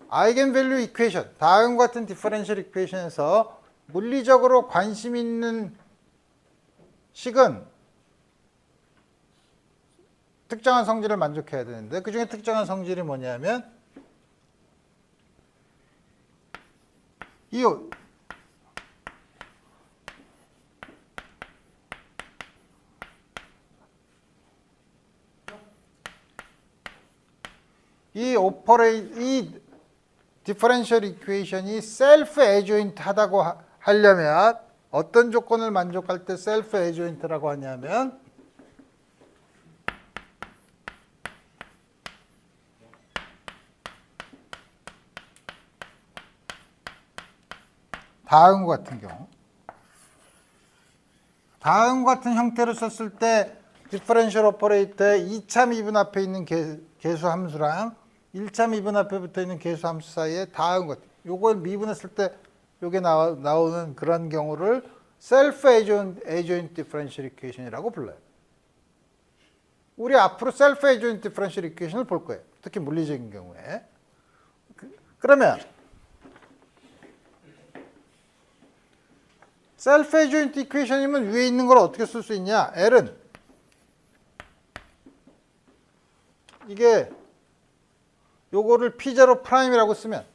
A: 아이겐밸류 이퀘이션, 다음과 같은 디퍼런셜 이퀘이션에서 물리적으로 관심 있는 식은 특정한 성질을 만족해야 되는데, 그 중에 특정한 성질이 뭐냐면 이 디퍼런셜 이퀘이션이 셀프 에조인트 하다고 하려면 어떤 조건을 만족할 때 셀프 에조인트라고 하냐면 다음과 같은 경우, 다음과 같은 형태로 썼을 때 디퍼런셜 오퍼레이터의 2차 미분 앞에 있는 계수 함수랑 1차 미분 앞에 붙어 있는 계수 함수 사이에 다음과 같은, 요걸 미분했을 때 요게 나오는 그런 경우를 셀프 에조인트 디퍼런셜 이퀘이션이라고 불러요. 우리 앞으로 셀프 에조인트 디퍼런셜 이퀘이션을 볼 거예요. 특히 물리적인 경우에. 그러면 셀프 에조인트 이퀘이션이면 위에 있는 걸 어떻게 쓸 수 있냐? L은 이게 요거를 P0 프라임이라고 쓰면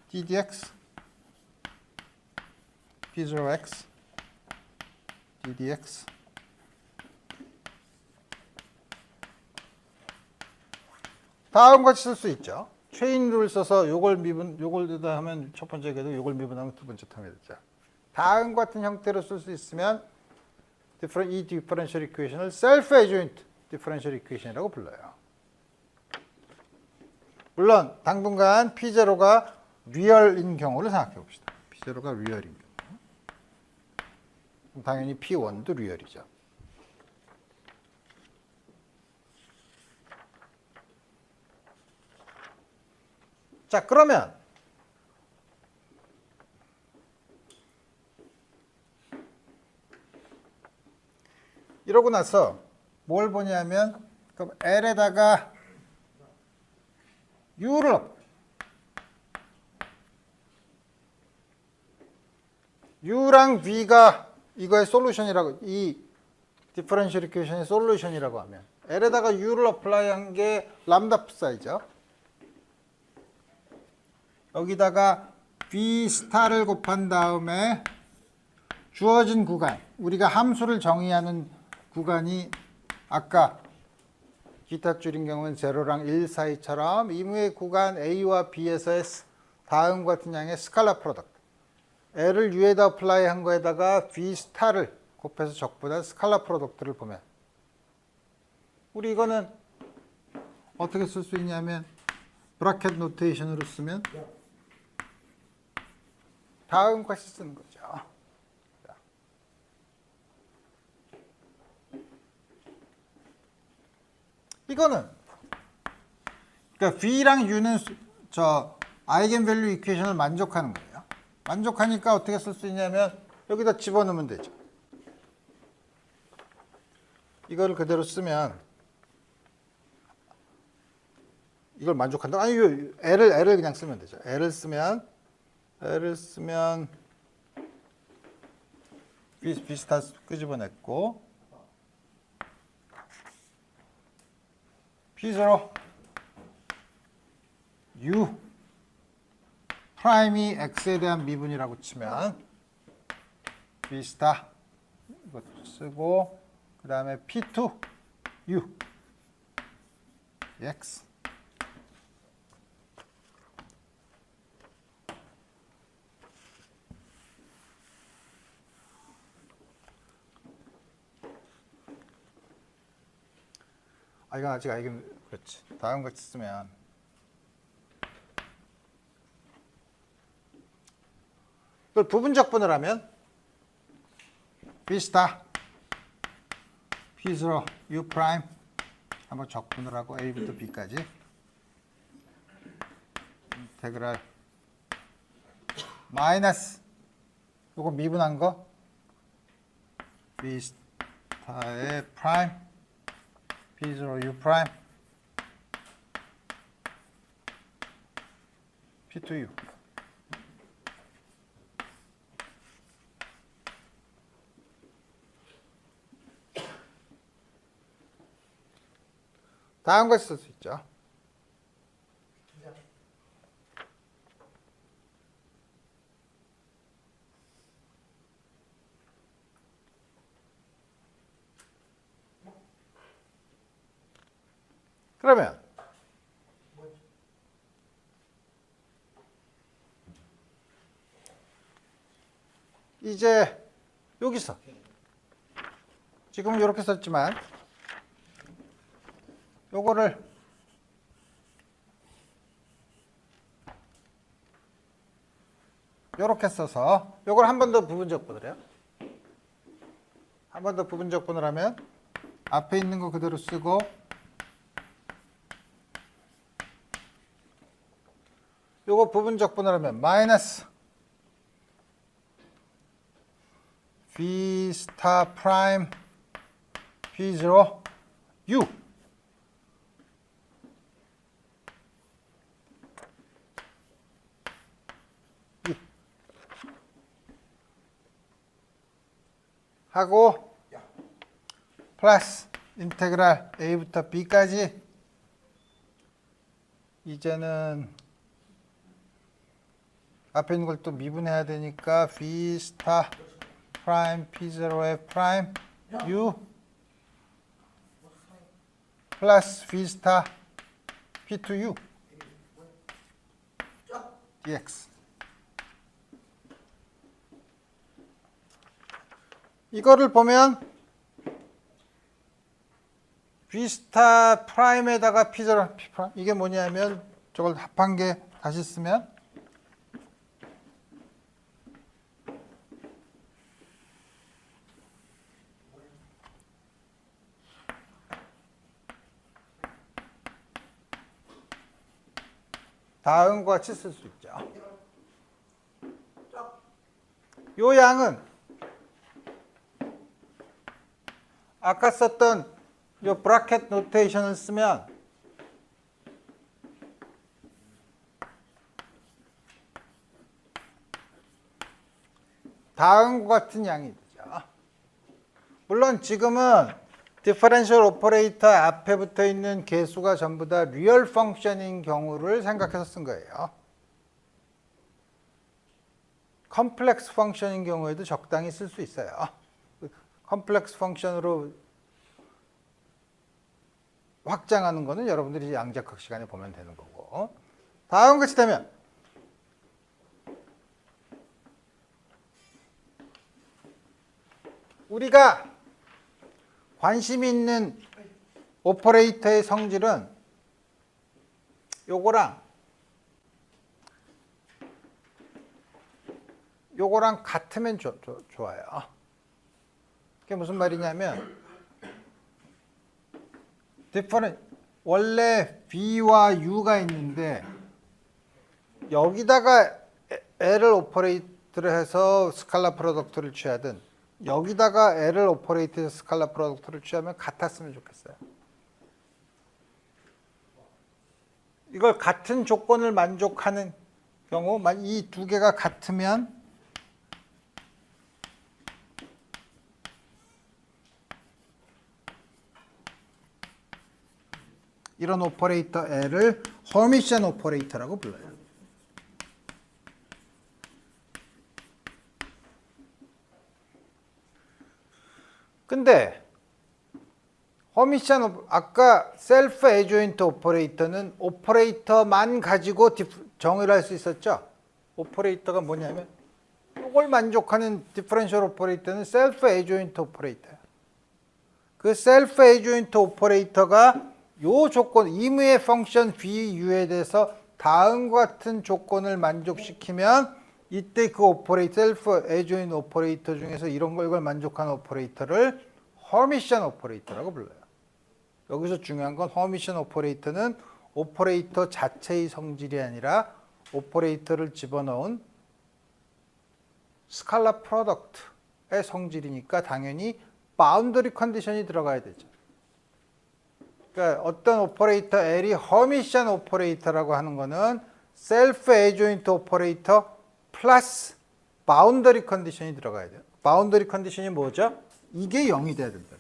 A: ddx P0x ddx 다음과 같이 쓸 수 있죠. 체인 룰을 써서 요걸 하면 첫 번째 궤도, 요걸 미분하면 두 번째 텀이 되죠. 다음과 같은 형태로 쓸 수 있으면 이 디퍼런셜 이퀘이션을 셀프 에조인트 디퍼런셜 이퀘이션이라고 불러요. 물론 당분간 P0가 리얼인 경우를 생각해 봅시다. P0가 리얼인 경우. 그럼 당연히 P1도 리얼이죠. 자, 그러면 이러고 나서 뭘 보냐면, 그럼 L에다가 U를 넣고, U랑 V가 이거의 솔루션이라고, 이 디퍼런셜 이퀘이션의 솔루션이라고 하면 L에다가 U를 어플라이한 게 람다 사이즈죠. 여기다가 V 스타를 곱한 다음에 주어진 구간, 우리가 함수를 정의하는 구간이 아까 기타 줄인 경우는 0랑 1 사이처럼 이무의 구간 A와 B에서의 다음과 같은 양의 스칼라 프로덕트. L을 U에다 어플라이 한 거에다가 V 스타를 곱해서 적분한 스칼라 프로덕트를 보면 우리 이거는 어떻게 쓸 수 있냐면 브라켓 노테이션으로 쓰면 다음과 같이 쓰는 거죠. 이거는 그러니까 V랑 U는 저 아이겐밸류 이퀘이션을 만족하는 거예요. 만족하니까 어떻게 쓸 수 있냐면 여기다 집어넣으면 되죠. 이걸 그대로 쓰면 이걸 만족한다. 아니 L을 그냥 쓰면 되죠. L을 쓰면 비슷한 끄집어냈고 P0 U 프라임이 X에 대한 미분이라고 치면 B 스타 이것도 쓰고 그 다음에 P2 U X 이건 아직 알긴 그렇지. 다음 같이 쓰면 이걸 부분 적분을 하면 B 스타 P0 U 프라임 한번 적분을 하고 A부터 B까지 인테그랄 마이너스 요거 미분한 거 B 스타의 프라임 P0 U 프라임 P2U 다음 것을 쓸 수 있죠. 그러면 이제 여기서 지금은 이렇게 썼지만 요거를 요렇게 써서 요걸 한 번 더 부분 적분을 해요. 한 번 더 부분 적분을 하면 앞에 있는 거 그대로 쓰고 요거 부분 적분을 하면 마이너스 V 스타 프라임 P0 U 하고 플러스 인테그랄 A부터 B까지 이제는 앞에 있는 걸 또 미분해야 되니까 V 스타 프라임 P0의 프라임 U 플러스 V 스타 P2U dx 이거를 보면 V 스타 프라임에다가 P0 P 프라임 이게 뭐냐면 저걸 합한 게 다시 쓰면 다음과 같이 쓸 수 있죠. 요 양은 아까 썼던 요 브라켓 노테이션을 쓰면 다음과 같은 양이 되죠. 물론 지금은 디퍼런셜 오퍼레이터 앞에 붙어 있는 개수가 전부 다 리얼 펑션인 경우를 생각해서 쓴 거예요. 컴플렉스 펑션인 경우에도 적당히 쓸 수 있어요. 컴플렉스 펑션으로 확장하는 거는 여러분들이 양자학 시간에 보면 되는 거고. 다음 같이 되면 우리가 관심 있는 오퍼레이터의 성질은 요거랑 같으면 좋아요. 그게 무슨 말이냐면 원래 B와 U가 있는데 여기다가 L을 오퍼레이트를 해서 스칼라 프로덕트를 취하든 여기다가 L을 오퍼레이트해서 스칼라 프로덕트를 취하면 같았으면 좋겠어요. 이걸 같은 조건을 만족하는 경우, 이 두 개가 같으면 이런 오퍼레이터 L을 허미션 오퍼레이터라고 불러요. 근데 허미션 아까 셀프 에조인트 오퍼레이터는 오퍼레이터만 가지고 정의를 할 수 있었죠. 오퍼레이터가 뭐냐면 이걸 만족하는 디퍼런셜 오퍼레이터는 셀프 에조인트 오퍼레이터예요. 그 셀프 에조인트 오퍼레이터가 요 조건 임의의 펑션 VU에 대해서 다음과 같은 조건을 만족시키면 이때 그 오퍼레이터 셀프 에조인 오퍼레이터 중에서 이런 걸 이걸 만족하는 오퍼레이터를 허미션 오퍼레이터라고 불러요. 여기서 중요한 건 허미션 오퍼레이터는 오퍼레이터 자체의 성질이 아니라 오퍼레이터를 집어넣은 스칼라 프로덕트의 성질이니까 당연히 바운더리 컨디션이 들어가야 되죠. 그러니까 어떤 오퍼레이터 L이 허미션 오퍼레이터라고 하는 거는 셀프 에조인트 오퍼레이터 플러스 바운더리 컨디션이 들어가야 돼요. 바운더리 컨디션이 뭐죠? 이게 0이 돼야 된다.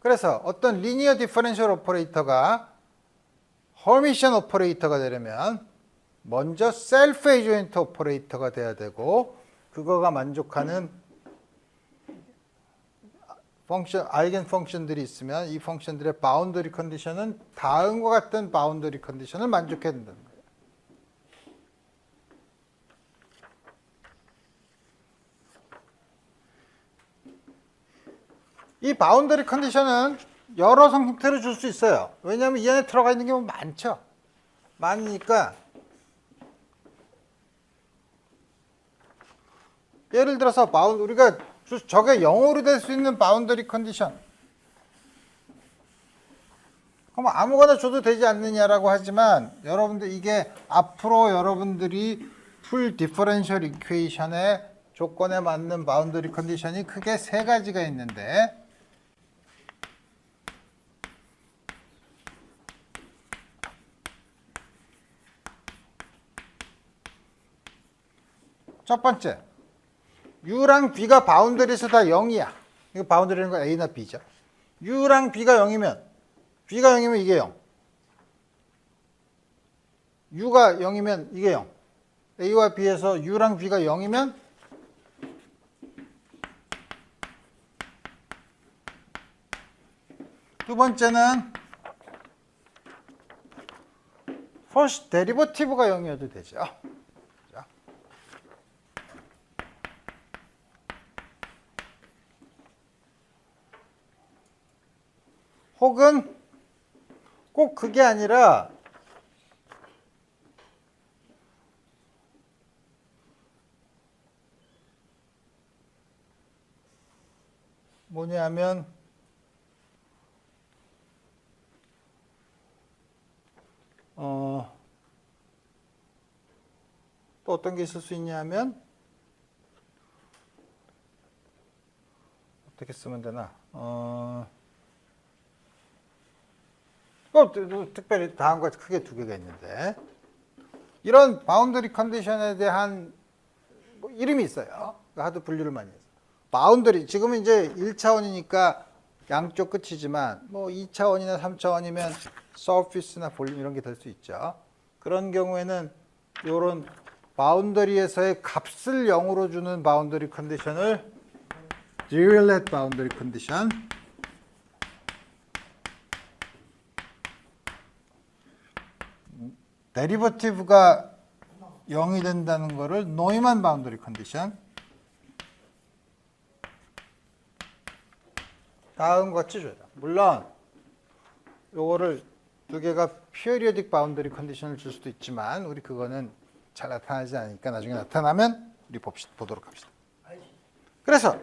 A: 그래서 어떤 리니어 디퍼런셜 오퍼레이터가 허미션 오퍼레이터가 되려면 먼저 셀프 에조인트 오퍼레이터가 돼야 되고 그거가 만족하는 펑션, 아이겐 펑션들이 있으면 이 펑션들의 바운더리 컨디션은 다음과 같은 바운더리 컨디션을 만족해야 된다는 거예요. 이 바운더리 컨디션은 여러 형태로 줄 수 있어요. 왜냐하면 이 안에 들어가 있는 게 많죠. 많으니까 예를 들어서 우리가 저게 0으로 될 수 있는 바운더리 컨디션. 그럼 아무거나 줘도 되지 않느냐라고 하지만 여러분들 이게 앞으로 여러분들이 풀 디퍼런셜 이퀘이션의 조건에 맞는 바운더리 컨디션이 크게 세 가지가 있는데 첫 번째 U랑 B가 바운더리에서 다 0이야. 이거 바운더리는 건 A나 B죠. U랑 B가 0이면 이게 0. U가 0이면 이게 0. A와 B에서 U랑 B가 0이면 두 번째는 퍼스트 데리버티브가 0이어도 되죠. 혹은 꼭 그게 아니라 뭐냐면 또 어떤 게 있을 수 있냐면 어떻게 쓰면 되나? 특별히 다음과 크게 두 개가 있는데 이런 바운더리 컨디션에 대한 뭐 이름이 있어요. 하도 분류를 많이 해서. 바운더리, 지금은 이제 1차원이니까 양쪽 끝이지만 뭐 2차원이나 3차원이면 서피스나 볼륨 이런 게 될 수 있죠. 그런 경우에는 이런 바운더리에서의 값을 0으로 주는 바운더리 컨디션을 Dirichlet 바운더리 컨디션, 데리버티브가 0이 된다는 거를 노이만 바운더리 컨디션. 다음과 같이 줘요. 물론 요거를 두 개가 피어리어딕 바운더리 컨디션을 줄 수도 있지만 우리 그거는 잘 나타나지 않으니까 나중에 나타나면 우리 보도록 합시다. 그래서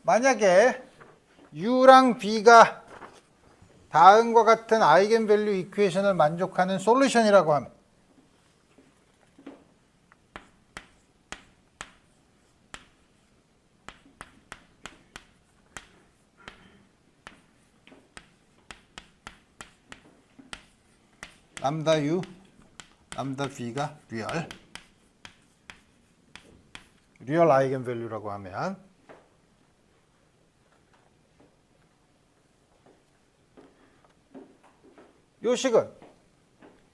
A: 만약에 U랑 B가 다음과 같은 아이겐밸류 이퀘이션을 만족하는 솔루션이라고 하면 람다 U, 람다 B가 리얼 아이겐밸류라고 하면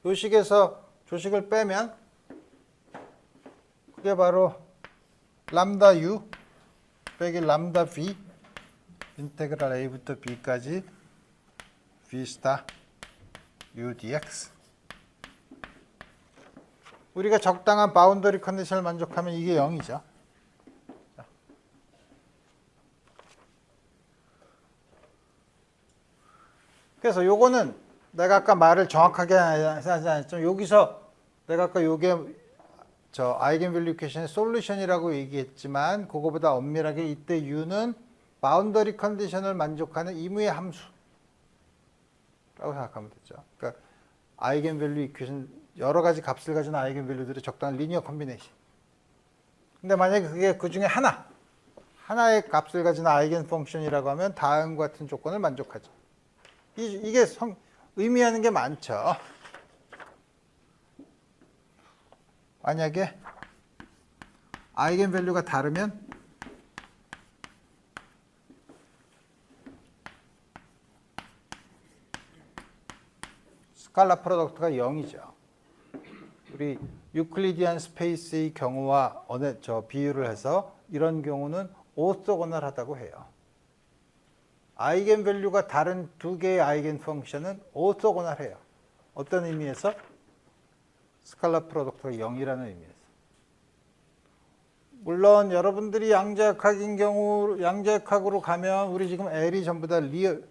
A: 요식에서 조식을 빼면 그게 바로 람다 U 빼기 람다 V 인테그랄 A부터 B까지 V 스타 U dx. 우리가 적당한 바운더리 컨디션을 만족하면 이게 0이죠. 그래서 요거는 내가 아까 말을 정확하게 하지 않았지만 여기서 내가 아까 요게 저 아이겐밸류 이퀘이션의 솔루션이라고 얘기했지만 그거보다 엄밀하게 이때 U는 바운더리 컨디션을 만족하는 임의의 함수라고 생각하면 되죠. 그러니까 아이겐밸류 이퀘이션 여러 가지 값을 가진 아이겐밸류들의 적당한 리니어 콤비네이션. 근데 만약에 그게 그 중에 하나의 값을 가진 아이겐 펑션이라고 하면 다음과 같은 조건을 만족하죠. 이게 의미하는 게 많죠. 만약에 아이겐밸류가 다르면 스칼라 프로덕트가 0이죠. 우리 유클리디안 스페이스의 경우와 비유를 해서 이런 경우는 오토고널하다고 해요. 아이겐밸류가 다른 두 개의 아이겐 펑션은 오토고널해요. 어떤 의미에서? 스칼라 프로덕트가 0이라는 의미에서. 물론 여러분들이 양자역학으로 가면 우리 지금 L이 전부 다 리얼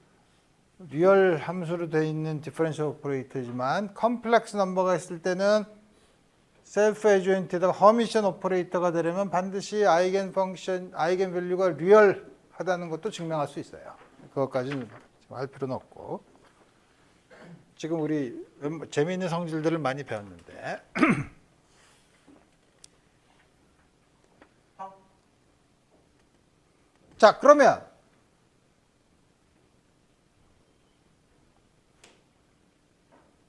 A: 함수로 되어 있는 디퍼런셜 오퍼레이터지만 컴플렉스 넘버가 있을 때는 셀프 에듀엔트에다가 허미션 오퍼레이터가 되려면 반드시 아이겐밸류가 리얼하다는 것도 증명할 수 있어요. 그것까지는 할 필요는 없고. 지금 우리 재미있는 성질들을 많이 배웠는데 자, 그러면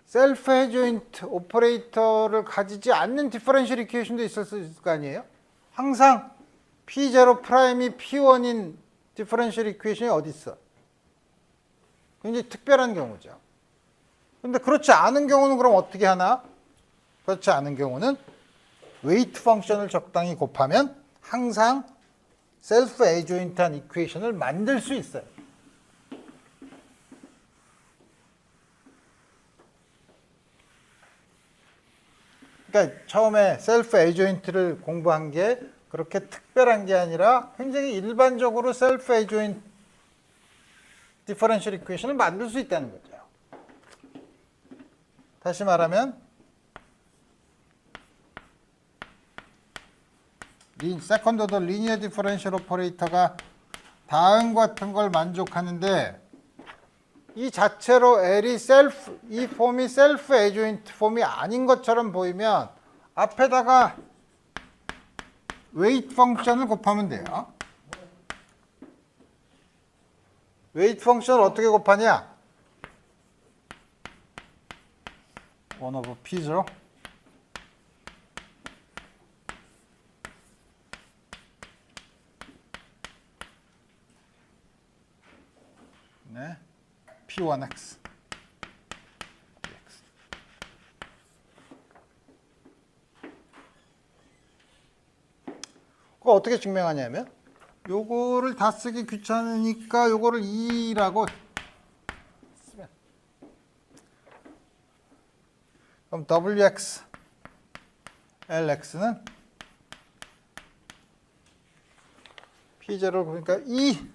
A: 셀프 에듀엔트 오퍼레이터를 가지지 않는 디퍼런셜 이퀘이션도 있을 수 있을 거 아니에요? 항상 P0 프라임이 P1인 디퍼런셜 이퀘이션이 어디 있어? 굉장히 특별한 경우죠. 근데 그렇지 않은 경우는 그럼 어떻게 하나? 그렇지 않은 경우는 웨이트 펑션을 적당히 곱하면 항상 셀프 에듀엔트한 이퀘이션을 만들 수 있어요. 그러니까 처음에 셀프 에듀엔트를 공부한 게 그렇게 특별한 게 아니라 굉장히 일반적으로 셀프 에듀엔트 디퍼런셜 이퀘이션을 만들 수 있다는 거죠. 다시 말하면 세컨드 오더 리니어 디퍼런셜 오퍼레이터가 다음과 같은 걸 만족하는데 이 자체로 L이 이 폼이 셀프 에듀엔트 폼이 아닌 것처럼 보이면 앞에다가 웨이트 펑션을 곱하면 돼요. 웨이트 펑션을 어떻게 곱하냐? 1 over P0 네, P1X dx. 그거 어떻게 증명하냐면 요거를 다 쓰기 귀찮으니까 요거를 2라고 쓰면 그럼 WX LX는 P0를 보니까 2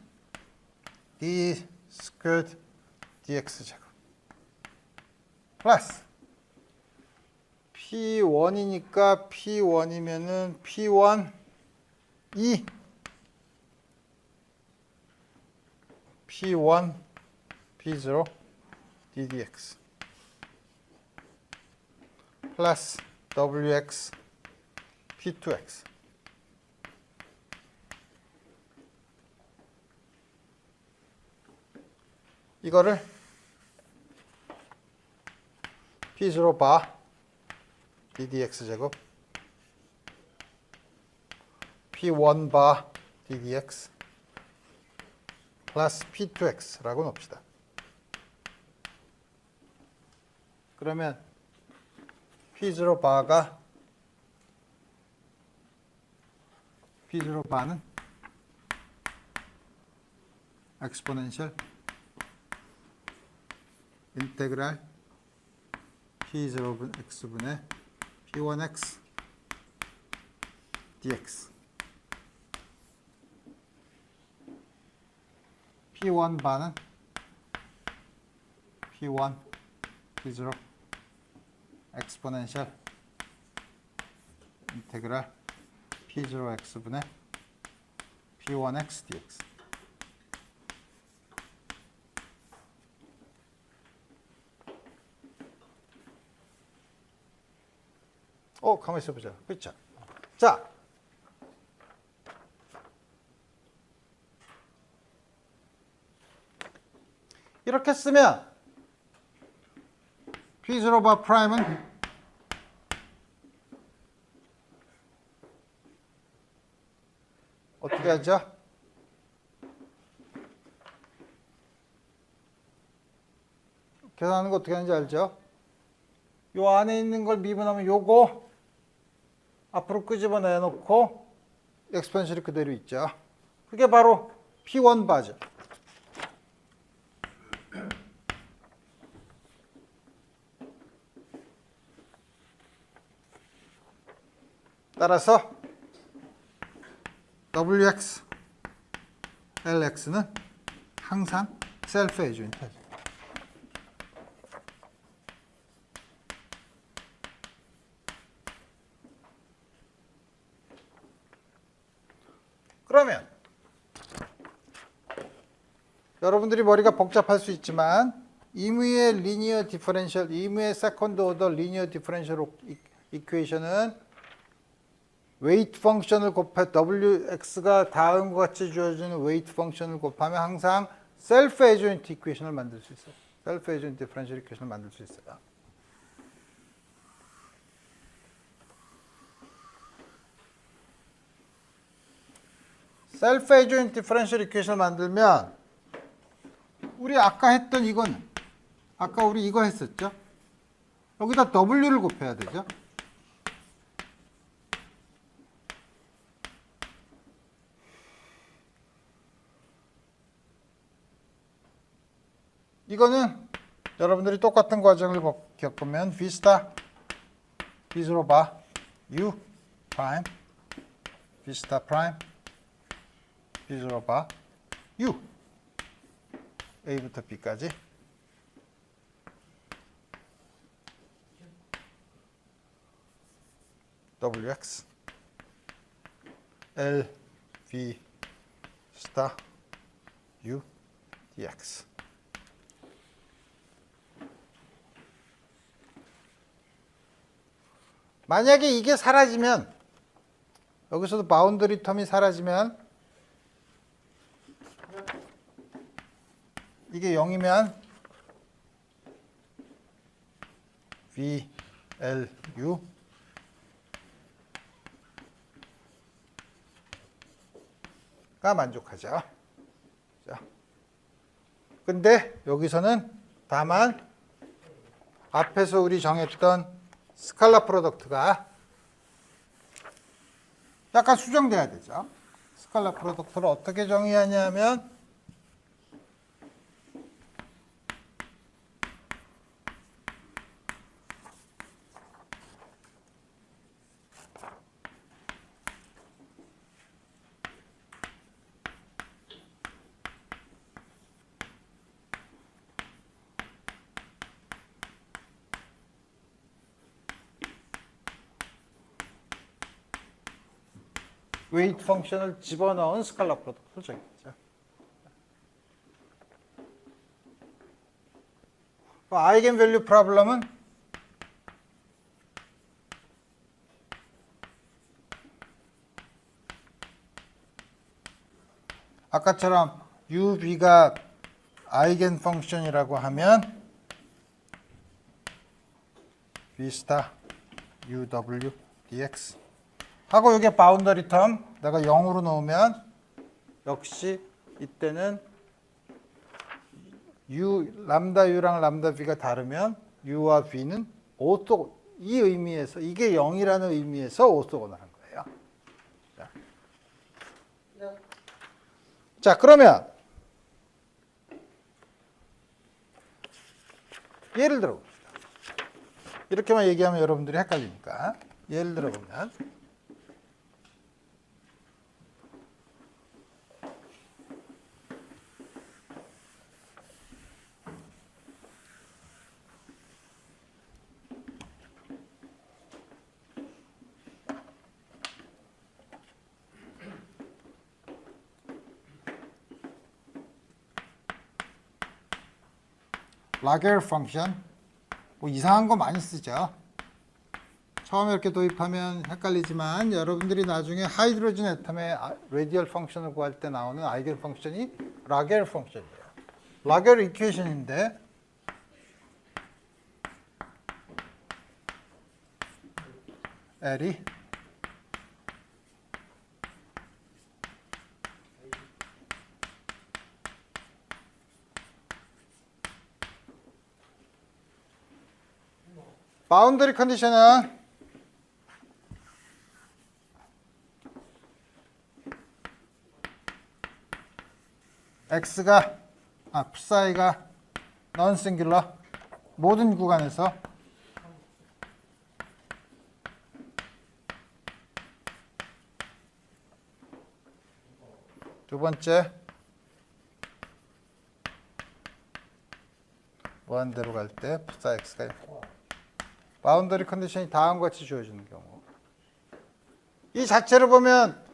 A: D 스퀘어드 DX 제곱 플러스 P1이니까 P1이면은 P1 2 P1 P0 DDX 플러스 WX P2X 이거를 P0 바 DDX 제곱 P1 바 DDX 플러스 P2X라고 놓읍시다. 그러면 P0 바가 P0 바는 엑스포넨셜 인테그랄 P0분 X분의 P1X dx P1 바는 P1 P0 엑스포넨셜 인테그랄 P0X분의 P1X dx 가만히 있어보자. 그렇죠? 자, 이렇게 쓰면 P0 바 프라임은 어떻게 하죠? 계산하는 거 어떻게 하는지 알죠? 요 안에 있는 걸 미분하면 요거 앞으로 끄집어내 놓고 엑스ponential이 그대로 있죠. 그게 바로 P1 바죠. 따라서 WX, LX는 항상 셀프 에듀인트죠. 그러면 여러분들이 머리가 복잡할 수 있지만 임의의 리니어 디퍼런셜, 임의의 세컨드 오더 리니어 디퍼런셜 이퀘이션은 웨이트 펑션을 곱해 WX가 다음과 같이 주어지는 웨이트 펑션을 곱하면 항상 셀프 에듀인트 이퀘이션을 만들 수 있어요. 셀프 에듀인트 디퍼런셜 이퀘이션을 만들 수 있어요. 셀프 에듀인트 디퍼런셜 이퀘이션을 만들면 우리 아까 했던 이거는 아까 우리 이거 했었죠? 여기다 W를 곱해야 되죠? 이거는 여러분들이 똑같은 과정을 겪으면 V 스타 B0 바 U 프라임 V 스타 프라임 B0 바 U A부터 B까지 WX L V 스타 U DX 만약에 이게 사라지면 여기서도 바운더리 텀이 사라지면 이게 0이면 V LU 가 만족하죠. 자, 근데 여기서는 다만 앞에서 우리 정했던 스칼라 프로덕트가 약간 수정돼야 되죠. 스칼라 프로덕트를 어떻게 정의하냐면 웨이트 펑션을 집어넣은 스칼라 프로덕트를 정의하죠. 아이겐밸류 프로블럼은 아까처럼 UB가 아이겐 펑션이라고 하면 B 스타 UW DX 하고 이게 바운더리 텀 내가 0으로 놓으면 역시 이때는 람다 U랑 람다 B가 다르면 U와 B는 이 의미에서 이게 0이라는 의미에서 오토고널한 거예요. 자, 그러면 예를 들어 봅시다. 이렇게만 얘기하면 여러분들이 헷갈리니까 예를 들어 보면 라겔 펑션 뭐 이상한 거 많이 쓰죠. 처음에 이렇게 도입하면 헷갈리지만 여러분들이 나중에 하이드로진 애텀의 라디얼 펑션을 구할 때 나오는 아이겐 펑션이 라겔 펑션이에요. 라겔 이퀘이션인데 L이 바운더리 컨디션은 x가 psi가 non singular 모든 구간에서 두 번째 무한대로 갈 때 psi x가 바운더리 컨디션이 다음과 같이 주어지는 경우 이 자체를 보면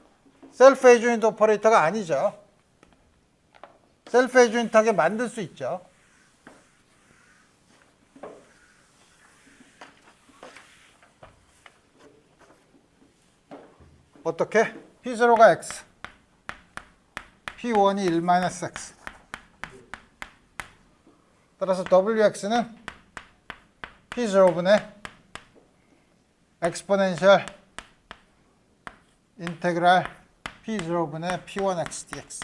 A: 셀프 에이조인트 오퍼레이터가 아니죠. 셀프 에이조인트하게 만들 수 있죠. 어떻게? P0가 X P1이 1-X 따라서 WX는 P0분의 엑스포넨셜 인테그랄 P0분의 P1X dx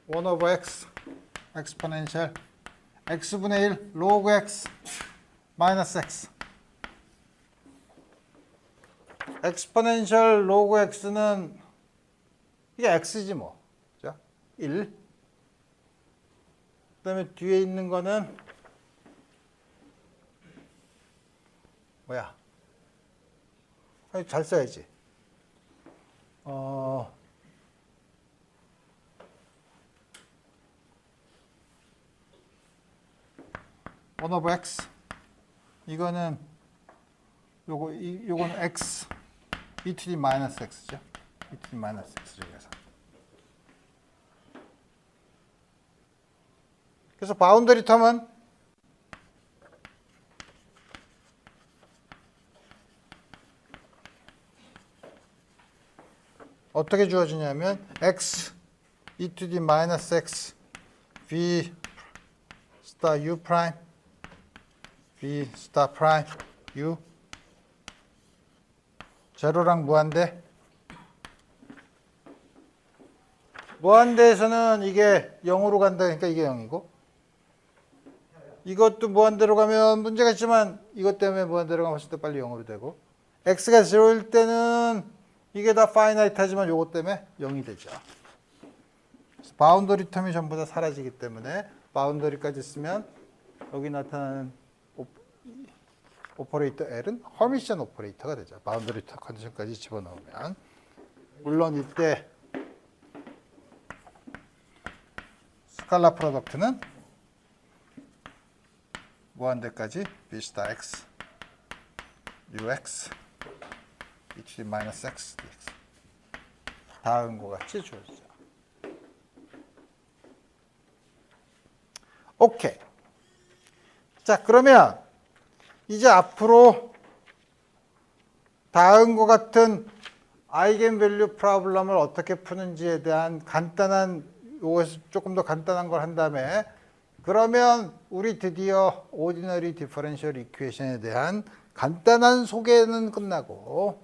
A: 1 over X 엑스포넨셜 X분의 1 로그 X 마이너스 X 엑스포넨셜 로그 X는 이게 X지 뭐. 그죠? 1 그다음에 뒤에 있는 거는 뭐야? 아니, 잘 써야지. 1 over x 이거는 요거는 x e to the 마이너스 x죠. e to the 마이너스 x 중에서. 그래서 바운더리 텀은 어떻게 주어지냐면 x e to the 마이너스 x v 스타 u 프라임 B 스타 프라임 U 제로랑 무한대. 무한대에서는 이게 0으로 간다. 그러니까 이게 0이고 이것도 무한대로 가면 문제가 있지만 이것 때문에 무한대로 가면 훨씬 더 빨리 0으로 되고 x가 0일 때는 이게 다 파이나이트 하지만 요것 때문에 0이 되죠. 바운더리 텀이 전부 다 사라지기 때문에 바운더리까지 쓰면 여기 나타나는 오퍼레이터 L은 허미션 오퍼레이터가 되죠. 바운더리 컨디션까지 집어넣으면. 물론 이때 스칼라 프로덕트는 무한대까지 B 스타 X UX e 마이너스 X dx 다음과 같이 주어지죠. 오케이. 자, 그러면 이제 앞으로 다음과 같은 아이겐밸류 프로블럼을 어떻게 푸는지에 대한 간단한 요것을 조금 더 간단한 걸 한 다음에 그러면 우리 드디어 오디너리 디퍼런셜 이퀘이션에 대한 간단한 소개는 끝나고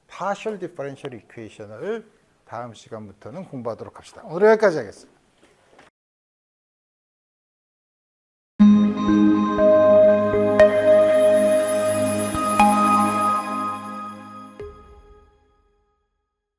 A: 파셜 디퍼런셜 이퀘이션을 다음 시간부터는 공부하도록 합시다. 오늘 여기까지 하겠습니다.